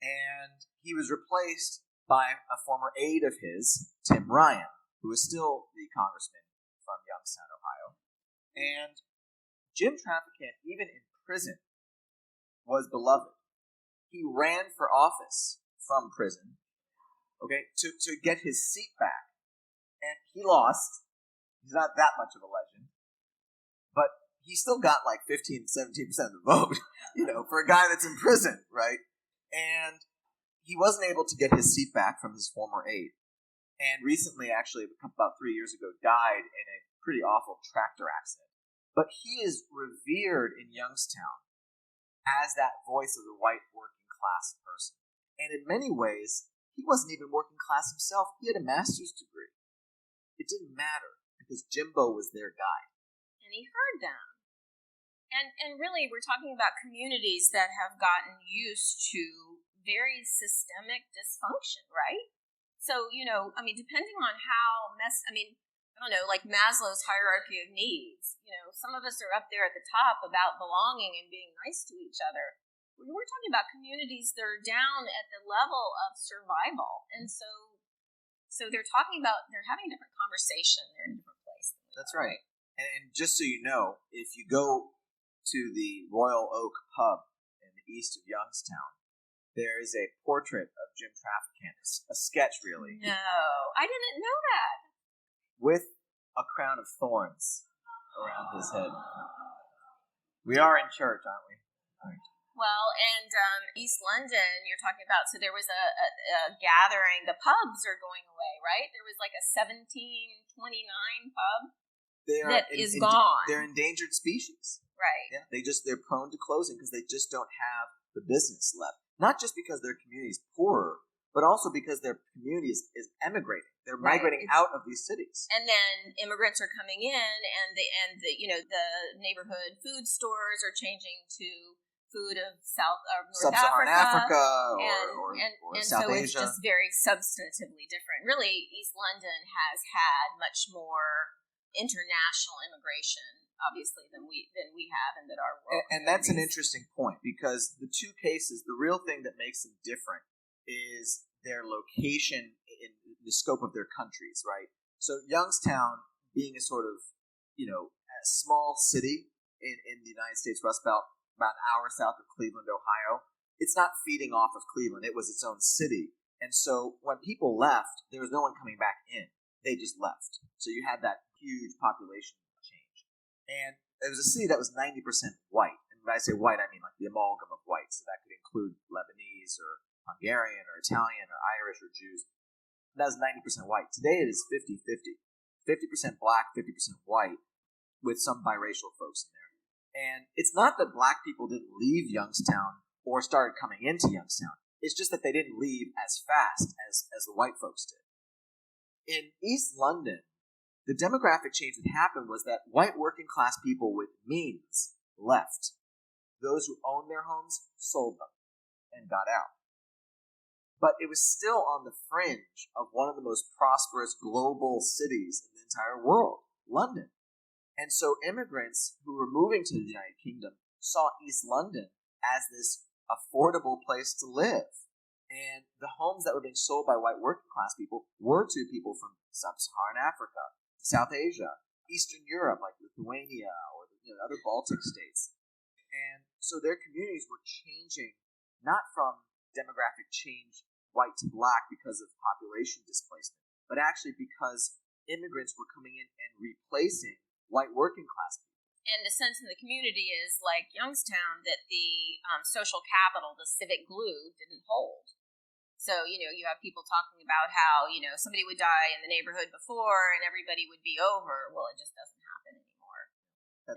And he was replaced by a former aide of his, Tim Ryan, who is still the congressman from Youngstown, Ohio. And Jim Trafficant, even in prison, was beloved. He ran for office from prison, to get his seat back. And he lost. He's not that much of a legend. But he still got like 15, 17% of the vote, for a guy that's in prison, right? And he wasn't able to get his seat back from his former aide. And recently, actually, about 3 years ago, died in a pretty awful tractor accident. But he is revered in Youngstown as that voice of the white working class person. And in many ways, he wasn't even working class himself. He had a master's degree. It didn't matter because Jimbo was their guy. And he heard them. And really, we're talking about communities that have gotten used to very systemic dysfunction, right? So, depending on how I don't know, like Maslow's hierarchy of needs. Some of us are up there at the top about belonging and being nice to each other. We're talking about communities that are down at the level of survival. And so they're talking about, they're having a different conversation. They're in a different place. That's right. And just so you know, if you go to the Royal Oak pub in the east of Youngstown, there is a portrait of Jim Trafficant, a sketch really. No, I didn't know that. With a crown of thorns around his head. We are in church, aren't we? Right. Well, and East London, you're talking about, so there was a gathering. The pubs are going away, right? There was like a 1729 pub that is gone. They're endangered species. Right. Yeah, they're prone to closing because they just don't have the business left. Not just because their community is poorer, but also because their community is emigrating. They're migrating out of these cities. And then immigrants are coming in, and the neighborhood food stores are changing to food of North Sub-Saharan Africa or so South Asia. It's just very substantively different. Really, East London has had much more international immigration, obviously, than we have, and that our world. And that's an interesting point, because the two cases, the real thing that makes them different is their location in the scope of their countries, right? So Youngstown, being a sort of, a small city in the United States Rust Belt, about an hour south of Cleveland, Ohio, it's not feeding off of Cleveland. It was its own city. And so when people left, there was no one coming back in. They just left. So you had that huge population change. And it was a city that was 90% white. And when I say white, I mean like the amalgam of white. So that could include Lebanese or Hungarian or Italian or Irish or Jews. That was 90% white. Today it is 50-50. 50% black, 50% white, with some biracial folks in there. And it's not that black people didn't leave Youngstown or started coming into Youngstown. It's just that they didn't leave as fast as the white folks did. In East London, the demographic change that happened was that white working class people with means left. Those who owned their homes sold them and got out. But it was still on the fringe of one of the most prosperous global cities in the entire world, London. And so immigrants who were moving to the United Kingdom saw East London as this affordable place to live. And the homes that were being sold by white working class people were to people from Sub-Saharan Africa, South Asia, Eastern Europe, like Lithuania or other Baltic states. And so their communities were changing, not from demographic change white to black because of population displacement, but actually because immigrants were coming in and replacing white working class people. And the sense in the community is, like Youngstown, that the social capital, the civic glue, didn't hold. So, you have people talking about how, somebody would die in the neighborhood before and everybody would be over. Well, it just doesn't happen anymore.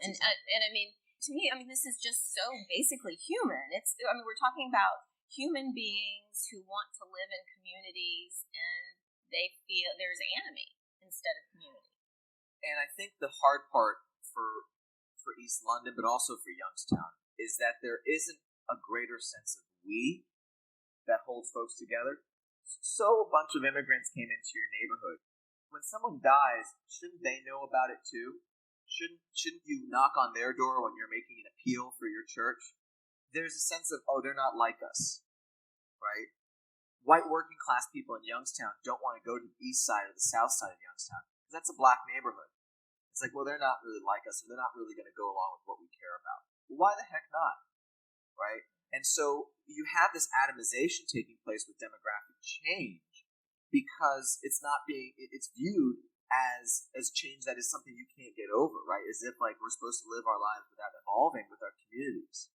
And I mean, to me, this is just so basically human. We're talking about human beings who want to live in communities and they feel there's enemy instead of community. And I think the hard part for East London, but also for Youngstown, is that there isn't a greater sense of we that holds folks together. So a bunch of immigrants came into your neighborhood. When someone dies, shouldn't they know about it too? Shouldn't you knock on their door when you're making an appeal for your church? There's a sense of, they're not like us, right? White working class people in Youngstown don't want to go to the east side or the south side of Youngstown because that's a black neighborhood. It's like, they're not really like us, or they're not really going to go along with what we care about. Well, why the heck not, right? And so you have this atomization taking place with demographic change because it's viewed as change that is something you can't get over, right? As if like we're supposed to live our lives without evolving with our communities.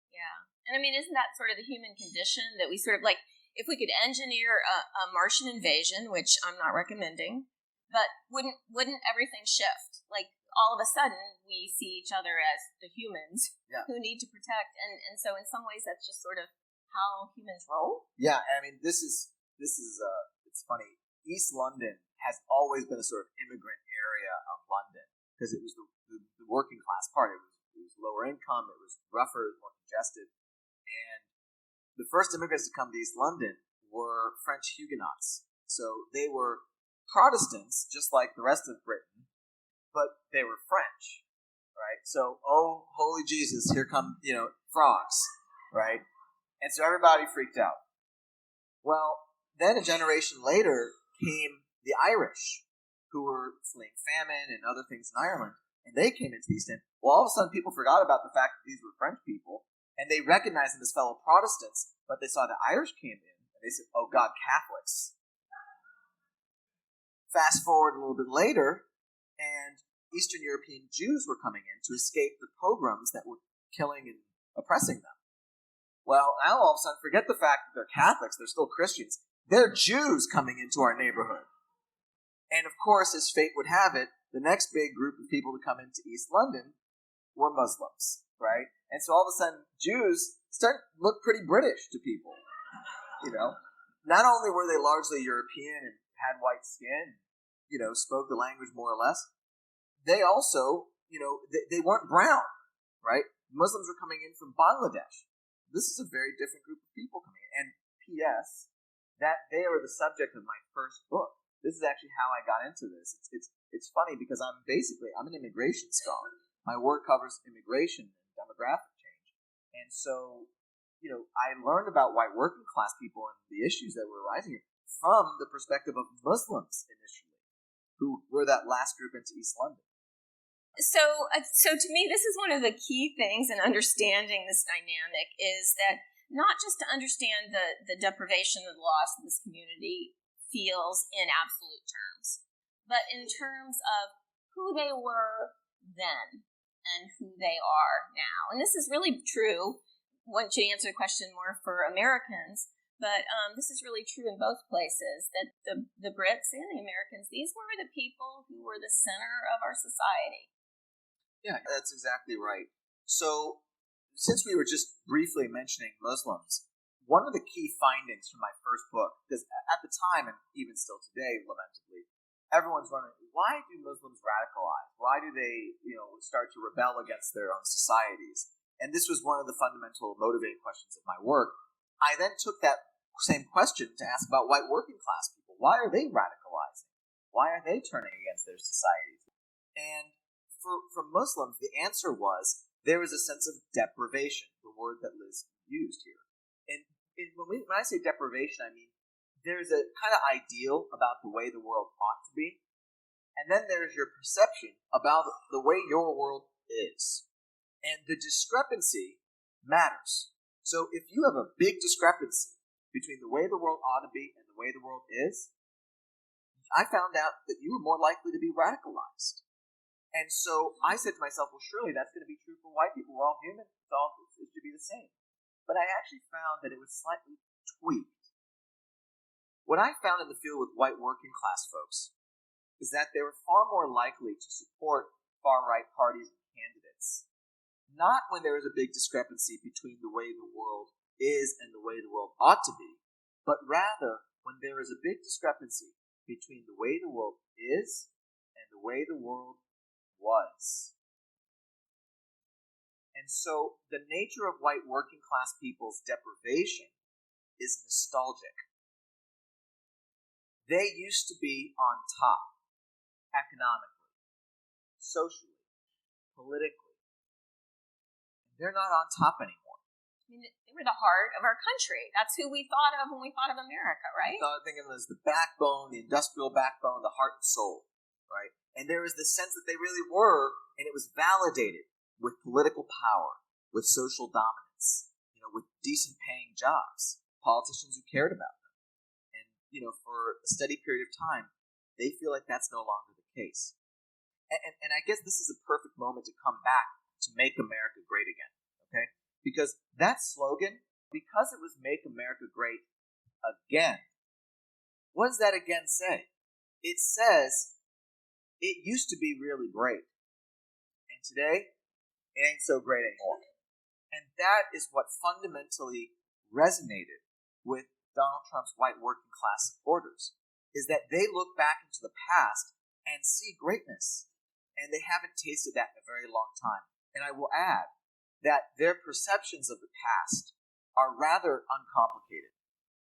Yeah. And isn't that sort of the human condition that we sort of like, if we could engineer a Martian invasion, which I'm not recommending, but wouldn't everything shift? Like all of a sudden we see each other as the humans who need to protect. And so in some ways that's just sort of how humans roll. Yeah. This is it's funny. East London has always been a sort of immigrant area of London because it was the working class part. It was lower income. It was rougher, more congested. And the first immigrants to come to East London were French Huguenots. So they were Protestants, just like the rest of Britain, but they were French, right? So, oh, holy Jesus, here come, frogs, right? And so everybody freaked out. Well, then a generation later came the Irish, who were fleeing famine and other things in Ireland, and they came into the East End. Well, all of a sudden, people forgot about the fact that these were French people, and they recognized them as fellow Protestants, but they saw the Irish came in, and they said, oh God, Catholics. Fast forward a little bit later, and Eastern European Jews were coming in to escape the pogroms that were killing and oppressing them. Well, now all of a sudden, forget the fact that they're Catholics, they're still Christians. They're Jews coming into our neighborhood. And of course, as fate would have it, the next big group of people to come into East London were Muslims, right? And so all of a sudden, Jews start to look pretty British to people, Not only were they largely European and had white skin, spoke the language more or less, they also, they weren't brown, right? Muslims were coming in from Bangladesh. This is a very different group of people coming in. And P.S., that they are the subject of my first book. This is actually how I got into this. It's funny because I'm an immigration scholar. My work covers immigration and demographic change. And so, I learned about white working class people and the issues that were arising here from the perspective of Muslims initially, who were that last group into East London. So to me, this is one of the key things in understanding this dynamic is that not just to understand the deprivation and loss that this community feels in absolute terms, but in terms of who they were then and who they are now. And this is really true, once you answer the question more for Americans, but this is really true in both places, that the Brits and the Americans, these were the people who were the center of our society. Yeah, that's exactly right. So, since we were just briefly mentioning Muslims, one of the key findings from my first book, because at the time, and even still today, lamentably, everyone's wondering, why do Muslims radicalize? Why do they, start to rebel against their own societies? And this was one of the fundamental motivating questions of my work. I then took that same question to ask about white working class people. Why are they radicalizing? Why are they turning against their societies? And for Muslims, the answer was there is a sense of deprivation, the word that Liz used here. And when I say deprivation, I mean there's a kind of ideal about the way the world ought to be, and then there's your perception about the way your world is. And the discrepancy matters. So if you have a big discrepancy between the way the world ought to be and the way the world is, I found out that you were more likely to be radicalized. And so I said to myself, well, surely that's going to be true for white people. We're all human. It should be the same. But I actually found that it was slightly tweaked. What I found in the field with white working class folks is that they were far more likely to support far-right parties and candidates, not when there is a big discrepancy between the way the world is and the way the world ought to be, but rather when there is a big discrepancy between the way the world is and the way the world was. And so the nature of white working class people's deprivation is nostalgic. They used to be on top, economically, socially, politically. They're not on top anymore. I mean, they were the heart of our country. That's who we thought of when we thought of America, right? We thought of them as the backbone, the industrial backbone, the heart and soul, right? And there was this sense that they really were, and it was validated with political power, with social dominance, with decent paying jobs, politicians who cared about them. And, for a steady period of time, they feel like that's no longer the case. And I guess this is a perfect moment to come back to Make America Great Again, okay? Because that slogan, because it was Make America Great Again, what does that again say? It says, it used to be really great. And today, it ain't so great anymore. And that is what fundamentally resonated with Donald Trump's white working class supporters, is that they look back into the past and see greatness. And they haven't tasted that in a very long time. And I will add that their perceptions of the past are rather uncomplicated.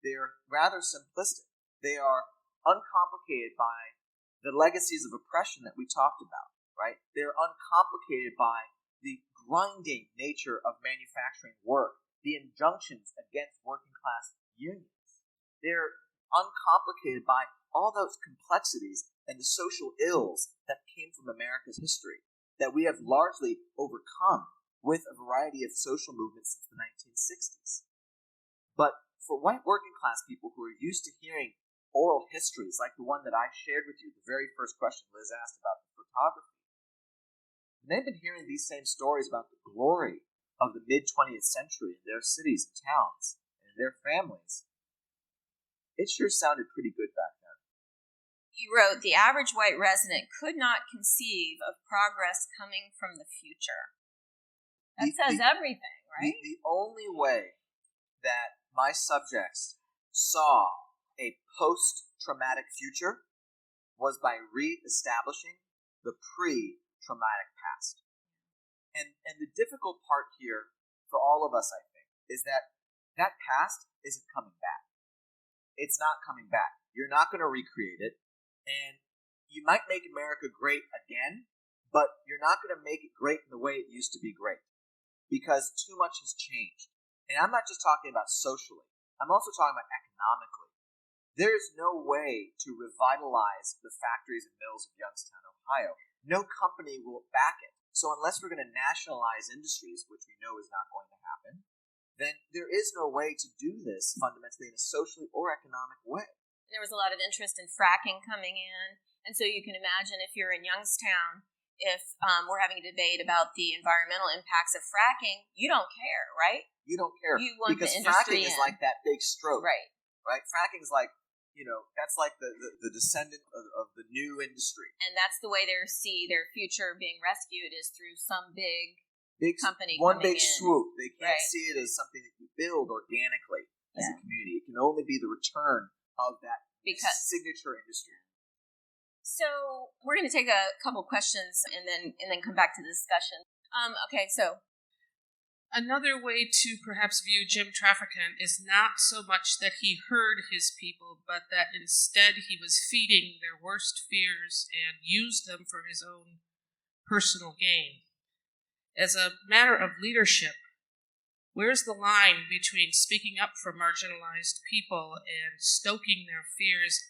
They're rather simplistic. They are uncomplicated by the legacies of oppression that we talked about, right? They're uncomplicated by the grinding nature of manufacturing work, the injunctions against working class unions. They're uncomplicated by all those complexities and the social ills that came from America's history that we have largely overcome with a variety of social movements since the 1960s. But for white working class people who are used to hearing oral histories like the one that I shared with you, the very first question Liz asked about the photography, and they've been hearing these same stories about the glory of the mid-20th century in their cities and towns and their families. It sure sounded pretty good back then. You wrote, the average white resident could not conceive of progress coming from the future. That says everything, right? The only way that my subjects saw a post-traumatic future was by re-establishing the pre-traumatic past. And the difficult part here for all of us, I think, is that that past isn't coming back. It's not coming back. You're not going to recreate it. And you might make America great again, but you're not going to make it great in the way it used to be great, because too much has changed. And I'm not just talking about socially. I'm also talking about economically. There's no way to revitalize the factories and mills of Youngstown, Ohio. No company will back it. So unless we're going to nationalize industries, which we know is not going to happen, then there is no way to do this fundamentally in a socially or economic way. There was a lot of interest in fracking coming in. And so you can imagine if you're in Youngstown, if we're having a debate about the environmental impacts of fracking, you don't care, right? You don't care. You want because the industry fracking is like that big stroke. Right. Right? Fracking is like, that's like the descendant of the new industry. And that's the way they see their future being rescued, is through some big company one coming big in. swoop. They can't Right. see it as something that you build organically as a community. It can only be the return of that signature industry. So we're going to take a couple questions and then come back to the discussion. Okay, so another way to perhaps view Jim Traficant is not so much that he heard his people, but that instead he was feeding their worst fears and used them for his own personal gain. As a matter of leadership, where's the line between speaking up for marginalized people and stoking their fears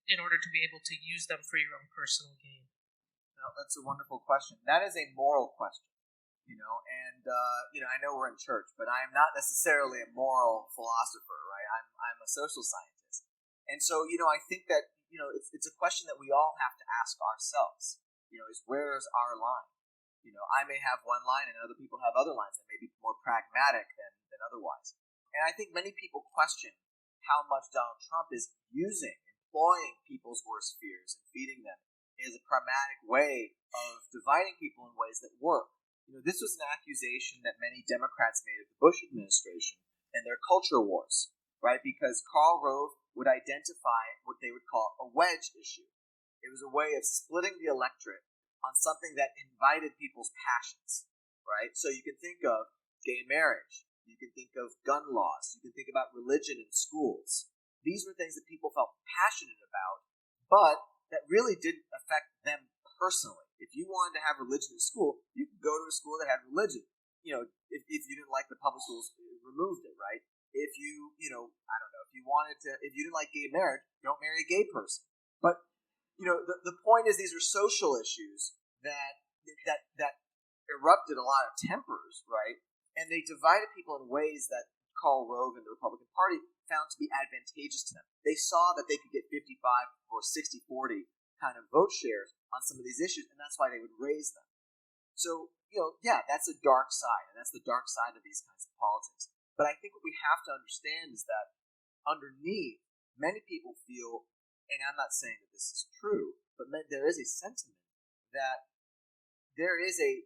in order to be able to use them for your own personal gain? No, that's a wonderful question. That is a moral question, and I know we're in church, but I am not necessarily a moral philosopher, right? I'm a social scientist, and so I think that it's a question that we all have to ask ourselves. Is where's our line? I may have one line and other people have other lines that may be more pragmatic than otherwise. And I think many people question how much Donald Trump is employing people's worst fears and feeding them as a pragmatic way of dividing people in ways that work. This was an accusation that many Democrats made of the Bush administration and their culture wars, right? Because Karl Rove would identify what they would call a wedge issue. It was a way of splitting the electorate on something that invited people's passions, right? So you can think of gay marriage, you can think of gun laws, you can think about religion in schools. These were things that people felt passionate about, but that really didn't affect them personally. If you wanted to have religion in school, you could go to a school that had religion. If you didn't like the public schools, it removed it, right? If you, if you didn't like gay marriage, don't marry a gay person. But the point is, these are social issues that erupted a lot of tempers, right? And they divided people in ways that Karl Rove and the Republican Party found to be advantageous to them. They saw that they could get 55 or 60-40 kind of vote shares on some of these issues, and that's why they would raise them. So, that's a dark side, and that's the dark side of these kinds of politics. But I think what we have to understand is that underneath, many people feel, and I'm not saying that this is true, but there is a sentiment that there is a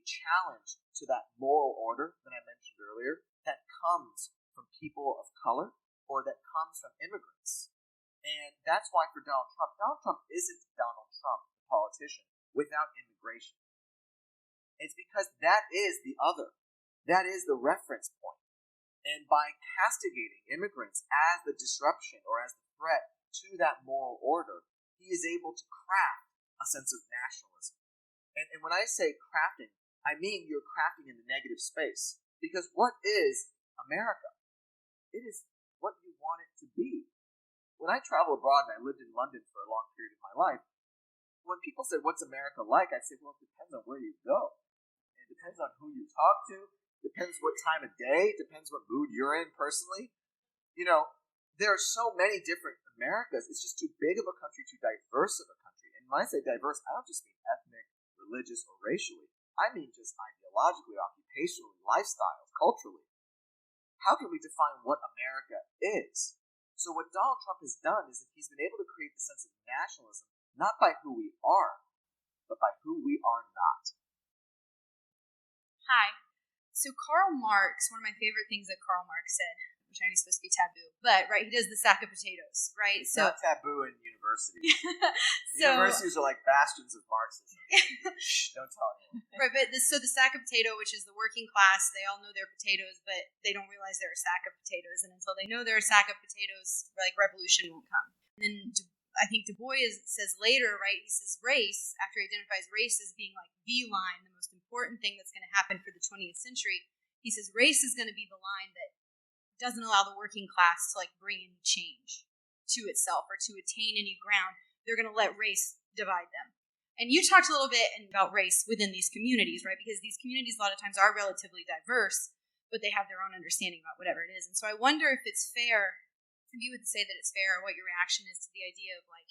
challenge to that moral order that I mentioned earlier that comes from people of color or that comes from immigrants. And that's why for Donald Trump isn't Donald Trump, the politician, without immigration. It's because that is the other. That is the reference point. And by castigating immigrants as the disruption or as the threat to that moral order, he is able to craft a sense of nationalism. And when I say crafting, I mean you're crafting in the negative space. Because what is America? It is what you want it to be. When I travel abroad, and I lived in London for a long period of my life, when people said, what's America like? I'd say, well, it depends on where you go. It depends on who you talk to. Depends what time of day. Depends what mood you're in personally. You know, there are so many different Americas. It's just too big of a country, too diverse of a country. And when I say diverse, I don't just mean ethnic, religious, or racially. I mean just ideologically, occupationally, lifestyles, culturally. How can we define what America is? So what Donald Trump has done is that he's been able to create the sense of nationalism, not by who we are, but by who we are not. Hi. So Karl Marx, one of my favorite things that Karl Marx said, which I know is supposed to be taboo, but right, he does the sack of potatoes, right? It's not taboo in universities. Universities are like bastions of Marxism. Shh, don't tell anyone. Right, but so the sack of potato, which is the working class, they all know they're potatoes, but they don't realize they're a sack of potatoes, and until they know they're a sack of potatoes, like revolution won't come. And then I think Du Bois says later, right, he says race, after he identifies race as being like the line, the most important thing that's going to happen for the 20th century, he says race is going to be the line that doesn't allow the working class to like bring any change to itself or to attain any ground. They're going to let race divide them. And you talked a little bit about race within these communities, right? Because these communities a lot of times are relatively diverse, but they have their own understanding about whatever it is. And so I wonder if it's fair, if you would say that it's fair, or what your reaction is to the idea of like,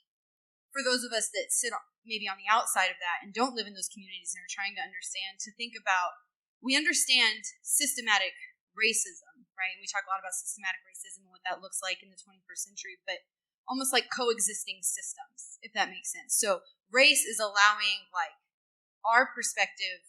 for those of us that sit maybe on the outside of that and don't live in those communities and are trying to understand, to think about, we understand systematic racism, right? And we talk a lot about systematic racism and what that looks like in the 21st century, but almost like coexisting systems, if that makes sense. So race is allowing like our perspective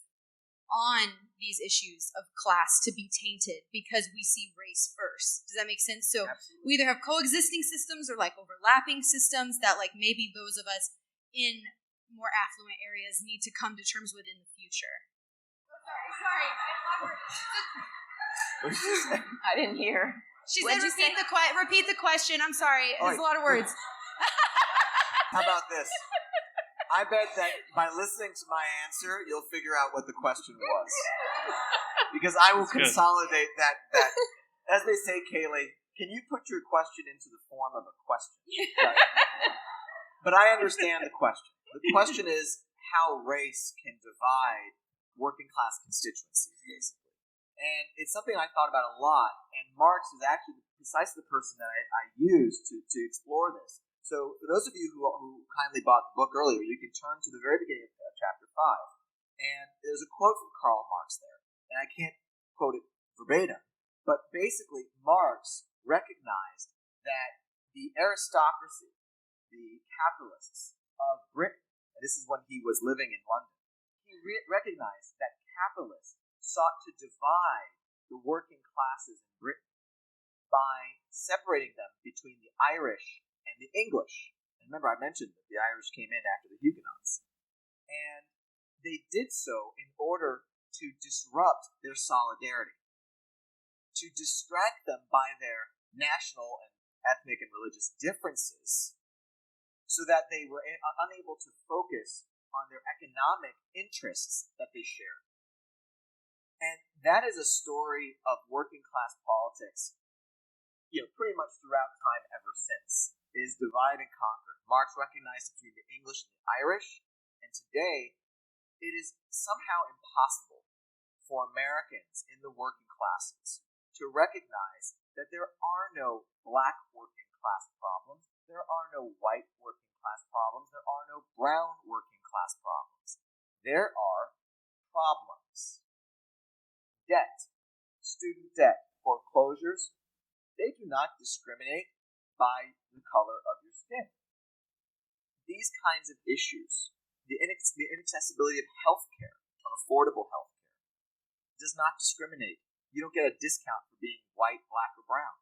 on these issues of class to be tainted because we see race first. Does that make sense? So Absolutely. We either have coexisting systems or like overlapping systems that like maybe those of us in more affluent areas need to come to terms with in the future. Sorry. I didn't hear. She What'd said you say? repeat the question. I'm sorry. There's a lot of words. How about this? I bet that by listening to my answer, you'll figure out what the question was. Because I will consolidate that. As they say, Kaylee, can you put your question into the form of a question? Right? But I understand the question. The question is how race can divide working class constituencies, basically. And it's something I thought about a lot, and Marx is actually precisely the person that I used to explore this. So for those of you who kindly bought the book earlier, you can turn to the very beginning of chapter 5. And there's a quote from Karl Marx there. And I can't quote it verbatim, but basically Marx recognized that the aristocracy, the capitalists of Britain, and this is when he was living in London, he recognized that capitalists sought to divide the working classes in Britain by separating them between the Irish and the English. And remember, I mentioned that the Irish came in after the Huguenots. And they did so in order to disrupt their solidarity, to distract them by their national and ethnic and religious differences, so that they were unable to focus on their economic interests that they shared. And that is a story of working class politics, pretty much throughout time ever since. It is divide and conquer. Marx recognized between the English and the Irish, and today it is somehow impossible for Americans in the working classes to recognize that there are no black working class problems, there are no white working class problems, there are no brown working class problems. There are problems. Debt, student debt, foreclosures, they do not discriminate by the color of your skin. These kinds of issues, the inaccessibility of healthcare, of affordable healthcare, does not discriminate. You don't get a discount for being white, black, or brown.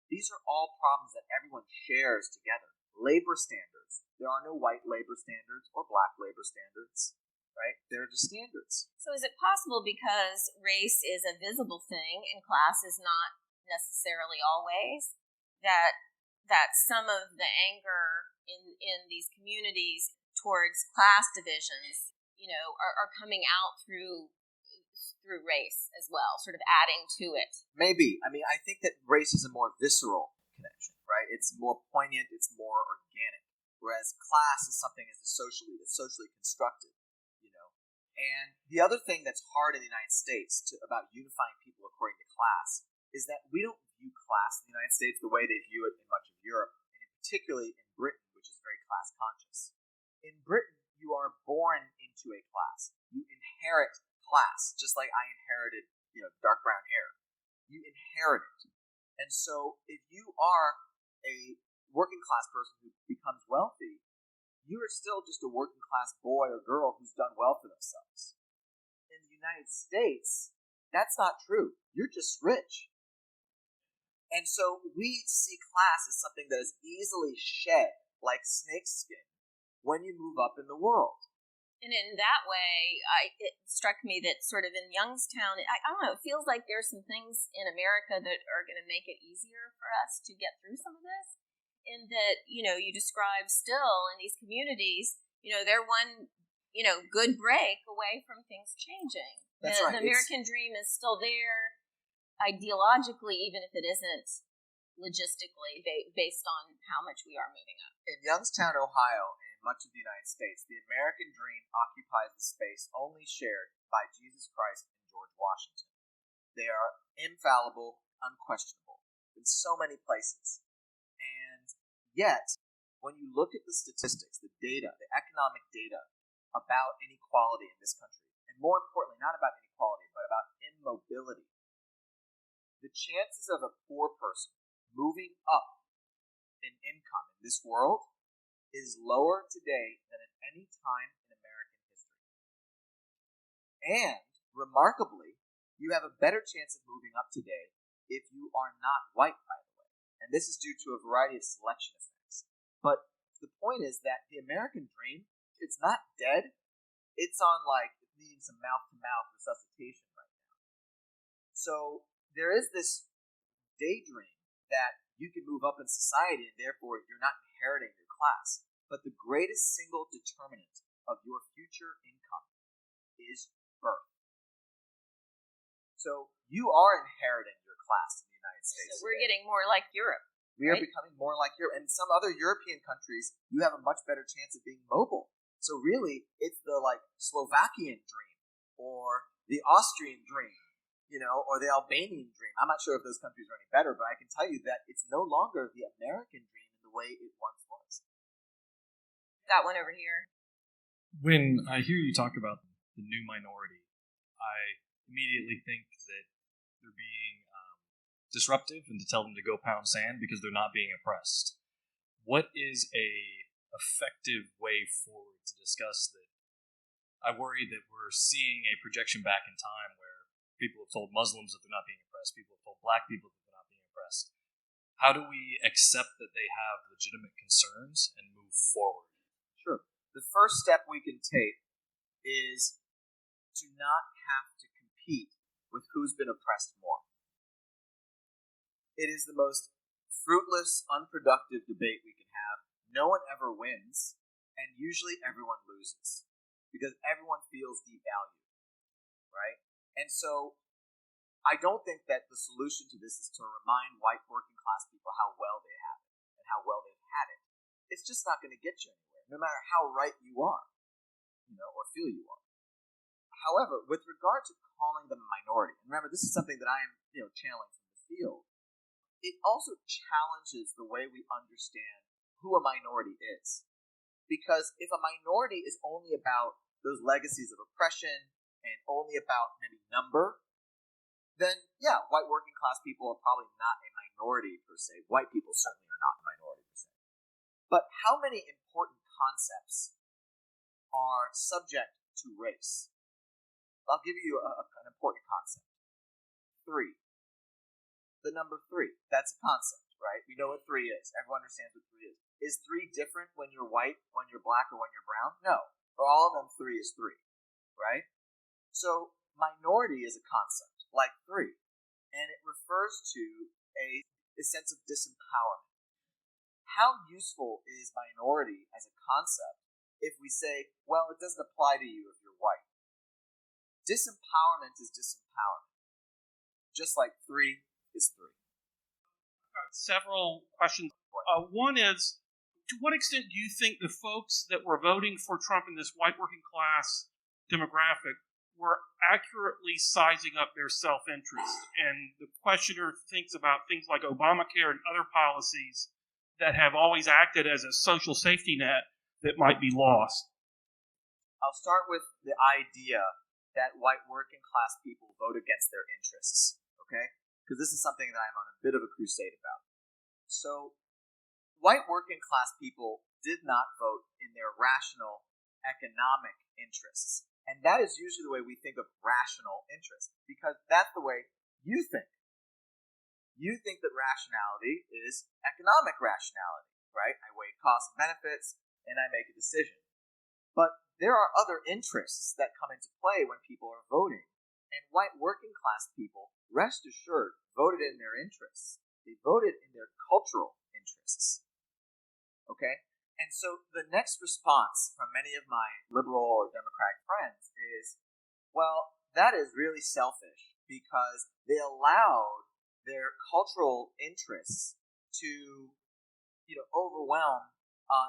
These are all problems that everyone shares together. Labor standards. There are no white labor standards or black labor standards, right? They're just standards. So is it possible, because race is a visible thing and class is not necessarily always, that that some of the anger in these communities towards class divisions, are coming out through race as well, sort of adding to it. Maybe. I mean, I think that race is a more visceral connection, right? It's more poignant, it's more organic. Whereas class is something that's socially constructed, And the other thing that's hard in the United States about unifying people according to class is that we don't view class in the United States the way they view it in much of Europe, and particularly in Britain, which is very class conscious. In Britain, you are born into a class. You inherit class, just like I inherited, dark brown hair. You inherit it. And so if you are a working class person who becomes wealthy, you are still just a working class boy or girl who's done well for themselves. In the United States, that's not true. You're just rich. And so we see class as something that is easily shed like snakeskin when you move up in the world. And in that way, it struck me that sort of in Youngstown, I don't know, it feels like there's some things in America that are going to make it easier for us to get through some of this. In that, you describe still in these communities, they're one, good break away from things changing. That's right. The American dream is still there ideologically, even if it isn't logistically based on how much we are moving up. In Youngstown, Ohio, and much of the United States, the American dream occupies the space only shared by Jesus Christ and George Washington. They are infallible, unquestionable in so many places. And yet, when you look at the statistics, the data, the economic data about inequality in this country, and more importantly, not about inequality, but about immobility, the chances of a poor person moving up in income in this world is lower today than at any time in American history. And, remarkably, you have a better chance of moving up today if you are not white, by the way. And this is due to a variety of selection effects. But the point is that the American dream, it's not dead. It's on, needing some mouth-to-mouth resuscitation right now. So there is this daydream that you can move up in society and therefore you're not inheriting your class. But the greatest single determinant of your future income is birth. So you are inheriting your class in the United States. So we're getting more like Europe. We are becoming more like Europe. And some other European countries, you have a much better chance of being mobile. So really, it's the Slovakian dream or the Austrian dream, or the Albanian dream. I'm not sure if those countries are any better, but I can tell you that it's no longer the American dream in the way it once was. Got one over here. When I hear you talk about the new minority, I immediately think that they're being disruptive and to tell them to go pound sand because they're not being oppressed. What is a effective way forward to discuss that? I worry that we're seeing a projection back in time where people have told Muslims that they're not being oppressed, people have told black people that they're not being oppressed. How do we accept that they have legitimate concerns and move forward? Sure. The first step we can take is to not have to compete with who's been oppressed more. It is the most fruitless, unproductive debate we can have. No one ever wins, and usually everyone loses because everyone feels devalued, right? And so I don't think that the solution to this is to remind white working class people how well they have it and how well they've had it. It's just not going to get you anywhere, no matter how right you are, or feel you are. However, with regard to calling them a minority, and remember, this is something that I am, channeling from the field, it also challenges the way we understand who a minority is. Because if a minority is only about those legacies of oppression and only about maybe number, then, yeah, white working class people are probably not a minority per se. White people certainly are not a minority per se. But how many important concepts are subject to race? I'll give you an important concept. 3. The number 3. That's a concept, right? We know what 3 is. Everyone understands what 3 is. Is 3 different when you're white, when you're black, or when you're brown? No. For all of them, 3 is 3, right? So minority is a concept, like 3, and it refers to a sense of disempowerment. how useful is minority as a concept if we say, well, it doesn't apply to you if you're white? Disempowerment is disempowerment. Just like 3 is 3. I've got several questions. One is, to what extent do you think the folks that were voting for Trump in this white working class demographic were accurately sizing up their self-interest? And the questioner thinks about things like Obamacare and other policies that have always acted as a social safety net that might be lost. I'll start with the idea that white working class people vote against their interests, okay? Because this is something that I'm on a bit of a crusade about. So, white working class people did not vote in their rational economic interests. And that is usually the way we think of rational interest, because that's the way you think. You think that rationality is economic rationality, right? I weigh costs and benefits, and I make a decision. But there are other interests that come into play when people are voting. And white working class people, rest assured, voted in their interests. They voted in their cultural interests. Okay? And so the next response from many of my liberal or Democratic friends is, well, that is really selfish because they allowed their cultural interests to, overwhelm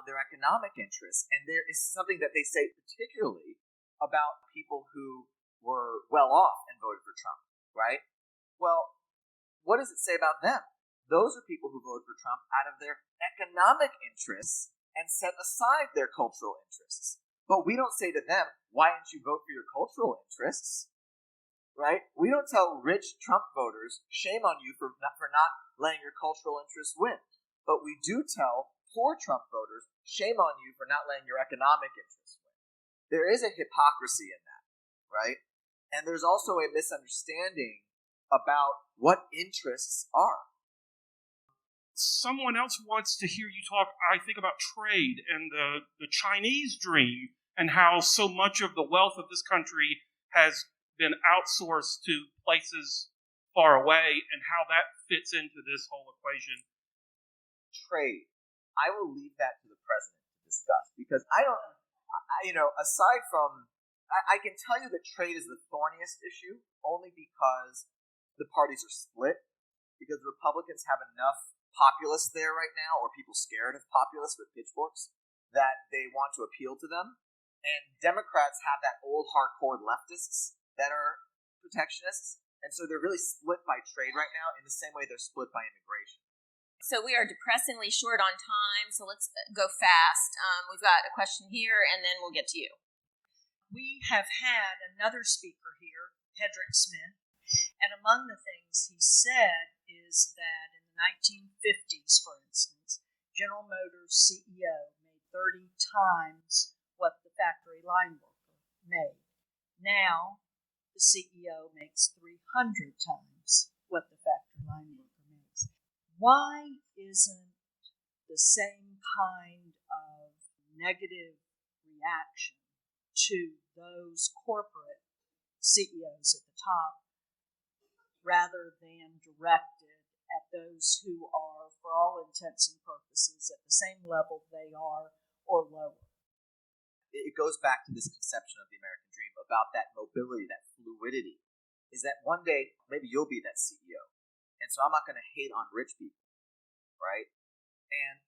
their economic interests. And there is something that they say particularly about people who were well off and voted for Trump, right? Well, what does it say about them? Those are people who voted for Trump out of their economic interests and set aside their cultural interests. But we don't say to them, why didn't you vote for your cultural interests? Right? We don't tell rich Trump voters, shame on you for not letting your cultural interests win. But we do tell poor Trump voters, shame on you for not letting your economic interests win. There is a hypocrisy in that, right? And there's also a misunderstanding about what interests are. Someone else wants to hear you talk, I think, about trade and the Chinese dream and how so much of the wealth of this country has been outsourced to places far away and how that fits into this whole equation. Trade. I will leave that to the president to discuss because I aside from, I can tell you that trade is the thorniest issue only because the parties are split, because the Republicans have enough populists there right now, or people scared of populists with pitchforks, that they want to appeal to them. And Democrats have that old hardcore leftists that are protectionists, and so they're really split by trade right now in the same way they're split by immigration. So we are depressingly short on time, so let's go fast. We've got a question here, and then we'll get to you. We have had another speaker here, Hedrick Smith, and among the things he said is that in the 1950s, for instance, General Motors' CEO made 30 times what the factory line worker made. Now, the CEO makes 300 times what the factory line worker makes. Why isn't the same kind of negative reaction to those corporate CEOs at the top rather than directed at those who are, for all intents and purposes, at the same level they are or lower? It goes back to this conception of the American dream about that mobility, that fluidity, is that one day maybe you'll be that CEO. And so I'm not going to hate on rich people, right? And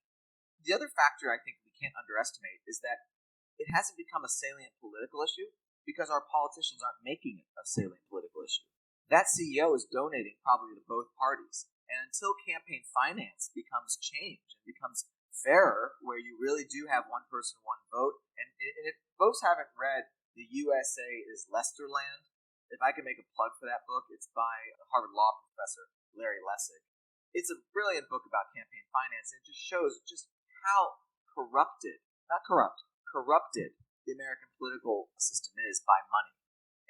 the other factor I think we can't underestimate is that it hasn't become a salient political issue because our politicians aren't making it a salient political issue. That CEO is donating probably to both parties. And until campaign finance becomes changed and becomes fairer, where you really do have one person, one vote, and if folks haven't read The USA is Lesterland, if I can make a plug for that book, it's by a Harvard Law professor, Larry Lessig. It's a brilliant book about campaign finance. It just shows just how corrupted the American political system is by money.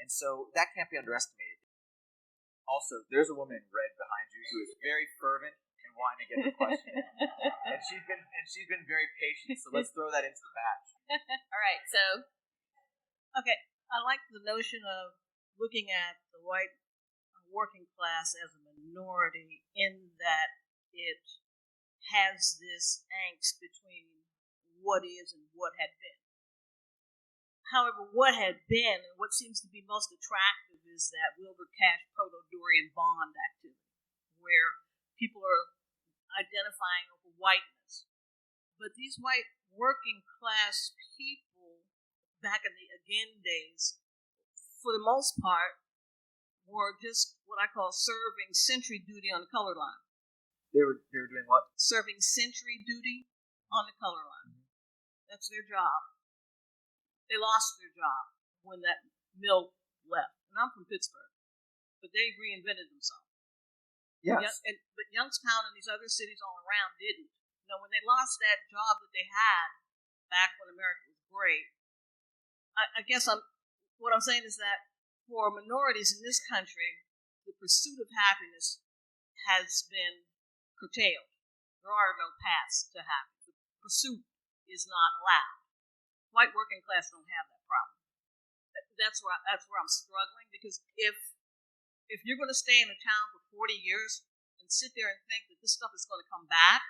And so that can't be underestimated. Also, there's a woman in red behind you who is very fervent and wanting to get the question. and she's been very patient, so let's throw that into the batch. All right, so Okay, I like the notion of looking at the white working class as a minority in that it has this angst between what is and what had been. However, what had been and what seems to be most attractive is that Wilbur Cash Proto-Dorian bond activity, where people are identifying over whiteness. But these white working class people back in the again days, for the most part, were just what I call serving sentry duty on the color line. They were doing what? Serving sentry duty on the color line. That's their job. They lost their job when that mill left. And I'm from Pittsburgh, but they reinvented themselves. Yes. But Youngstown and these other cities all around didn't. You know, when they lost that job that they had back when America was great, I guess what I'm saying is that for minorities in this country, the pursuit of happiness has been curtailed. There are no paths to happiness. The pursuit is not allowed. White working class don't have that problem. That's where I'm struggling, because if you're going to stay in a town for 40 years and sit there and think that this stuff is going to come back,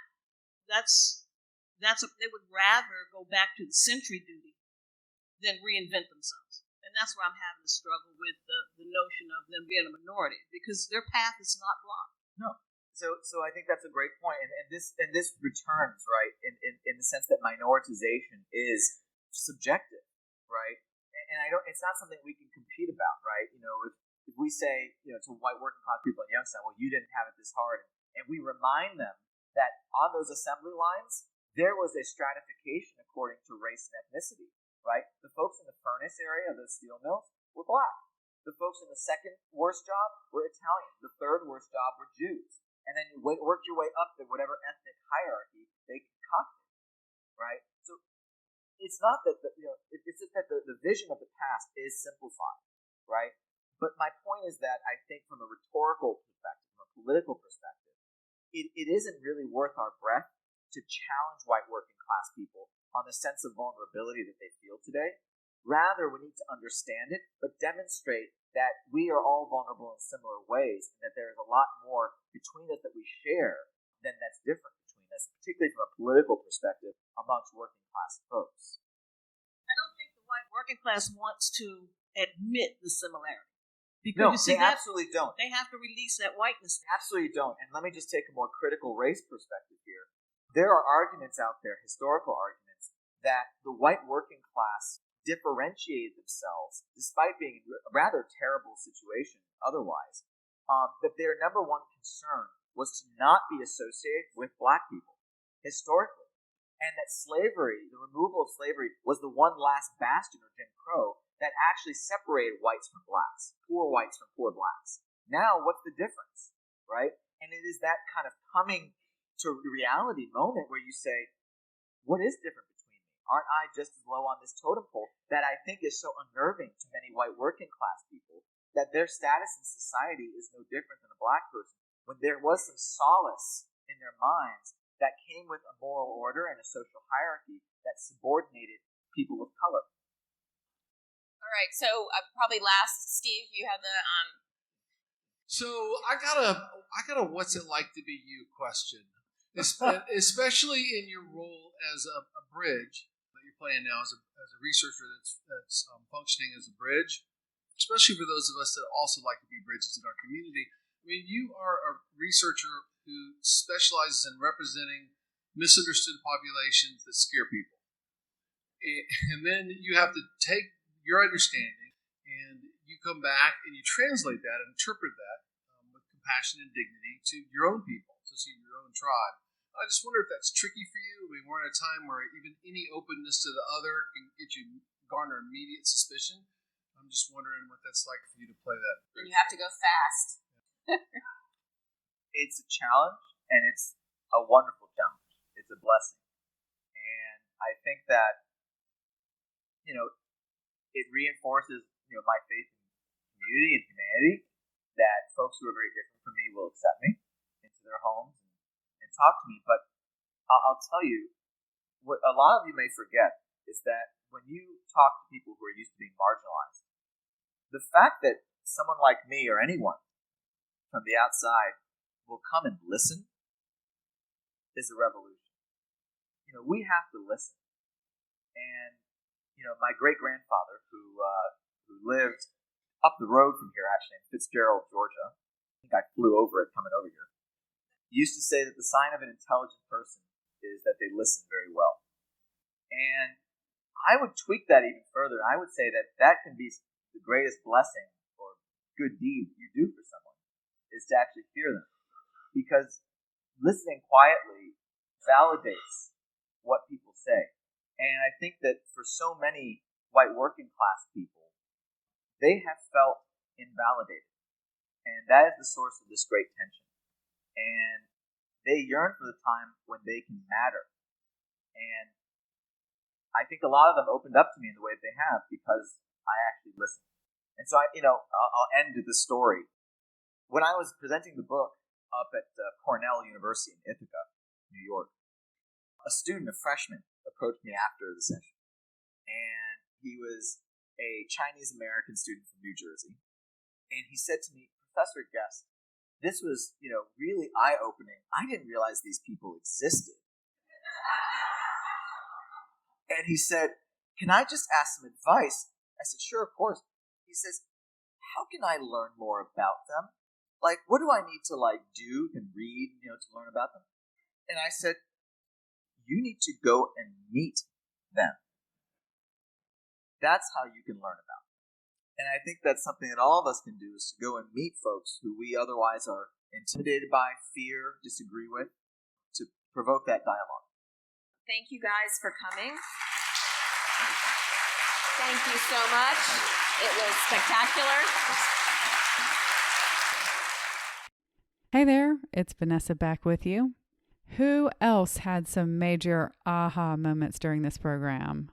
they would rather go back to the sentry duty than reinvent themselves. And that's where I'm having a struggle with the notion of them being a minority, because their path is not blocked. No. So I think that's a great point, and this returns, right, in the sense that minoritization is subjective, right? And it's not something we can compete about, right? You know, if we say, you know, to white working class people in Youngstown, well, you didn't have it this hard, and we remind them that on those assembly lines, there was a stratification according to race and ethnicity, right? The folks in the furnace area of those steel mills were black. The folks in the second worst job were Italian. The third worst job were Jews. And then you worked your way up to whatever ethnic hierarchy they concocted, right? So it's not that it's just that the vision of the past is simplified, right? But my point is that I think from a rhetorical perspective, from a political perspective, it isn't really worth our breath to challenge white working class people on the sense of vulnerability that they feel today. Rather, we need to understand it, but demonstrate that we are all vulnerable in similar ways, and that there is a lot more between us that we share than that's different between us, particularly from a political perspective amongst working class folks. I don't think the white working class wants to admit the similarity. Because No, you see, they absolutely don't. They have to release that whiteness. Absolutely don't. And let me just take a more critical race perspective here. There are arguments out there, historical arguments, that the white working class differentiated themselves, despite being in a rather terrible situation otherwise, that their number one concern was to not be associated with black people, historically. And that slavery, the removal of slavery, was the one last bastion of Jim Crow that actually separated whites from blacks, poor whites from poor blacks. Now, what's the difference, right? And it is that kind of coming to reality moment where you say, what is different between me? Aren't I just as low on this totem pole? That I think is so unnerving to many white working class people, that their status in society is no different than a black person, when there was some solace in their minds that came with a moral order and a social hierarchy that subordinated people of color. All right, so probably last, Steve, you have the So I got a what's it like to be you question, especially in your role as a bridge that you're playing now as a researcher that's functioning as a bridge, especially for those of us that also like to be bridges in our community. I mean, you are a researcher who specializes in representing misunderstood populations that scare people, and then you have to take your understanding and you come back and you translate that and interpret that with compassion and dignity to your own people, to your own tribe. I just wonder if that's tricky for you. I mean, we're in a time where even any openness to the other can get you garner immediate suspicion. I'm just wondering what that's like for you to play that. And you have to go fast. It's a challenge, and it's a wonderful challenge. It's a blessing. And I think that, it reinforces, my faith in community and humanity, that folks who are very different from me will accept me into their homes and talk to me. But I'll tell you, what a lot of you may forget is that when you talk to people who are used to being marginalized, the fact that someone like me or anyone from the outside will come and listen is a revolution. We have to listen. And, my great-grandfather, who lived up the road from here, actually, in Fitzgerald, Georgia, I think I flew over it coming over here, used to say that the sign of an intelligent person is that they listen very well. And I would tweak that even further. I would say that can be the greatest blessing or good deed you do for someone, is to actually hear them. Because listening quietly validates what people say. And I think that for so many white working class people, they have felt invalidated. And that is the source of this great tension. And they yearn for the time when they can matter. And I think a lot of them opened up to me in the way that they have because I actually listened. And so I'll end with this story. When I was presenting the book up at Cornell University in Ithaca, New York, a student, a freshman, approached me after the session. And he was a Chinese-American student from New Jersey. And he said to me, Professor Gest, this was, really eye-opening. I didn't realize these people existed. And he said, can I just ask some advice? I said, sure, of course. He says, how can I learn more about them? Like, what do I need to, do and read, to learn about them? And I said, you need to go and meet them. That's how you can learn about them. And I think that's something that all of us can do, is to go and meet folks who we otherwise are intimidated by, fear, disagree with, to provoke that dialogue. Thank you guys for coming. Thank you so much. It was spectacular. Hey there, it's Vanessa back with you. Who else had some major aha moments during this program?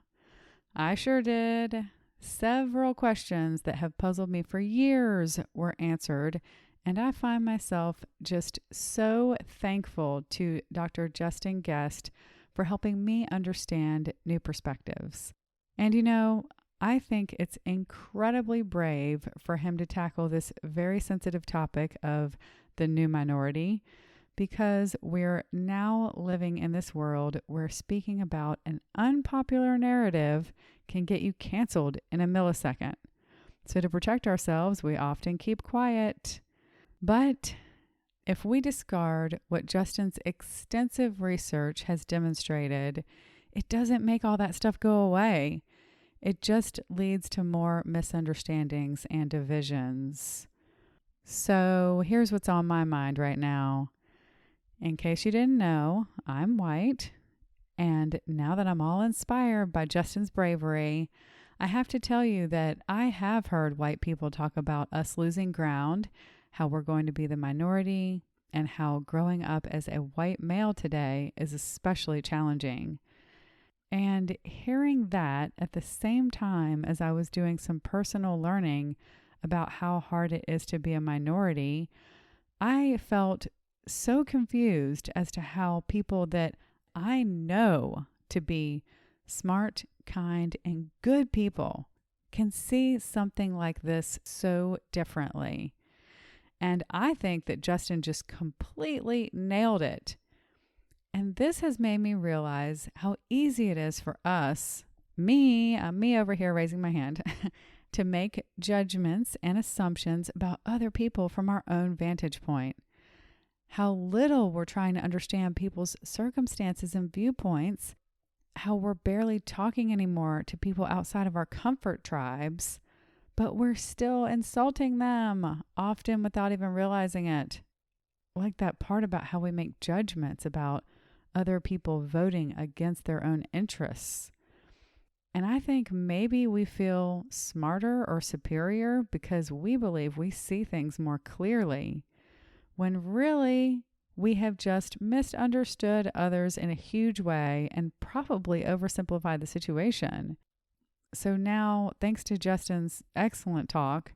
I sure did. Several questions that have puzzled me for years were answered, and I find myself just so thankful to Dr. Justin Gest for helping me understand new perspectives. And I think it's incredibly brave for him to tackle this very sensitive topic of the new minority, because we're now living in this world where speaking about an unpopular narrative can get you canceled in a millisecond. So to protect ourselves, we often keep quiet. But if we discard what Justin's extensive research has demonstrated, it doesn't make all that stuff go away. It just leads to more misunderstandings and divisions. So here's what's on my mind right now. In case you didn't know, I'm white, and now that I'm all inspired by Justin's bravery, I have to tell you that I have heard white people talk about us losing ground, how we're going to be the minority, and how growing up as a white male today is especially challenging. And hearing that at the same time as I was doing some personal learning about how hard it is to be a minority, I felt so confused as to how people that I know to be smart, kind, and good people can see something like this so differently. And I think that Justin just completely nailed it. And this has made me realize how easy it is for us, me over here raising my hand, to make judgments and assumptions about other people from our own vantage point. How little we're trying to understand people's circumstances and viewpoints, how we're barely talking anymore to people outside of our comfort tribes, but we're still insulting them, often without even realizing it. Like that part about how we make judgments about other people voting against their own interests. And I think maybe we feel smarter or superior because we believe we see things more clearly, when really we have just misunderstood others in a huge way and probably oversimplified the situation. So now, thanks to Justin's excellent talk,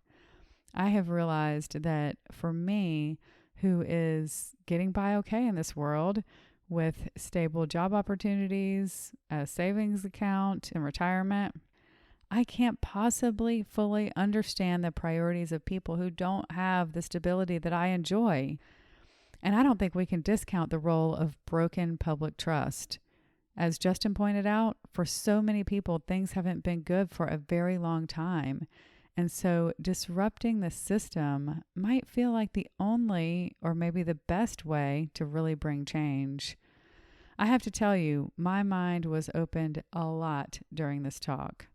I have realized that for me, who is getting by okay in this world with stable job opportunities, a savings account, and retirement, I can't possibly fully understand the priorities of people who don't have the stability that I enjoy. And I don't think we can discount the role of broken public trust. As Justin pointed out, for so many people, things haven't been good for a very long time. And so disrupting the system might feel like the only or maybe the best way to really bring change. I have to tell you, my mind was opened a lot during this talk.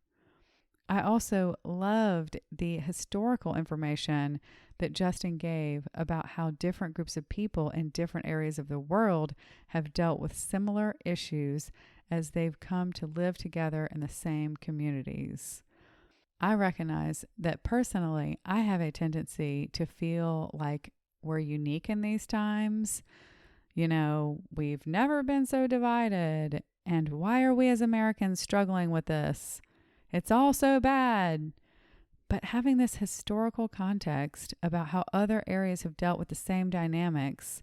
I also loved the historical information that Justin gave about how different groups of people in different areas of the world have dealt with similar issues as they've come to live together in the same communities. I recognize that personally, I have a tendency to feel like we're unique in these times. You know, we've never been so divided, and why are we as Americans struggling with this? It's all so bad. But having this historical context about how other areas have dealt with the same dynamics,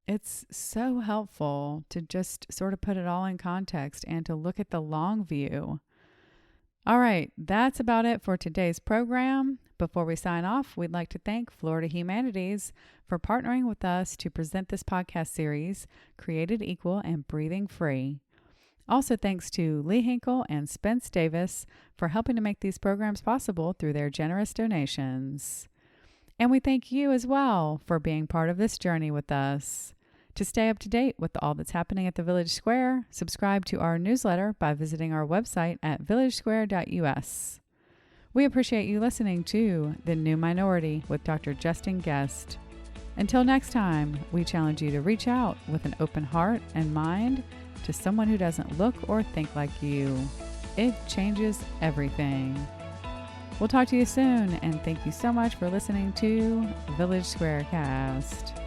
it's so helpful to just sort of put it all in context and to look at the long view. All right, that's about it for today's program. Before we sign off, we'd like to thank Florida Humanities for partnering with us to present this podcast series, Created Equal and Breathing Free. Also, thanks to Lee Hinkle and Spence Davis for helping to make these programs possible through their generous donations. And we thank you as well for being part of this journey with us. To stay up to date with all that's happening at the Village Square, subscribe to our newsletter by visiting our website at villagesquare.us. We appreciate you listening to The New Minority with Dr. Justin Gest. Until next time, we challenge you to reach out with an open heart and mind to someone who doesn't look or think like you. It changes everything. We'll talk to you soon, and thank you so much for listening to Village SquareCast.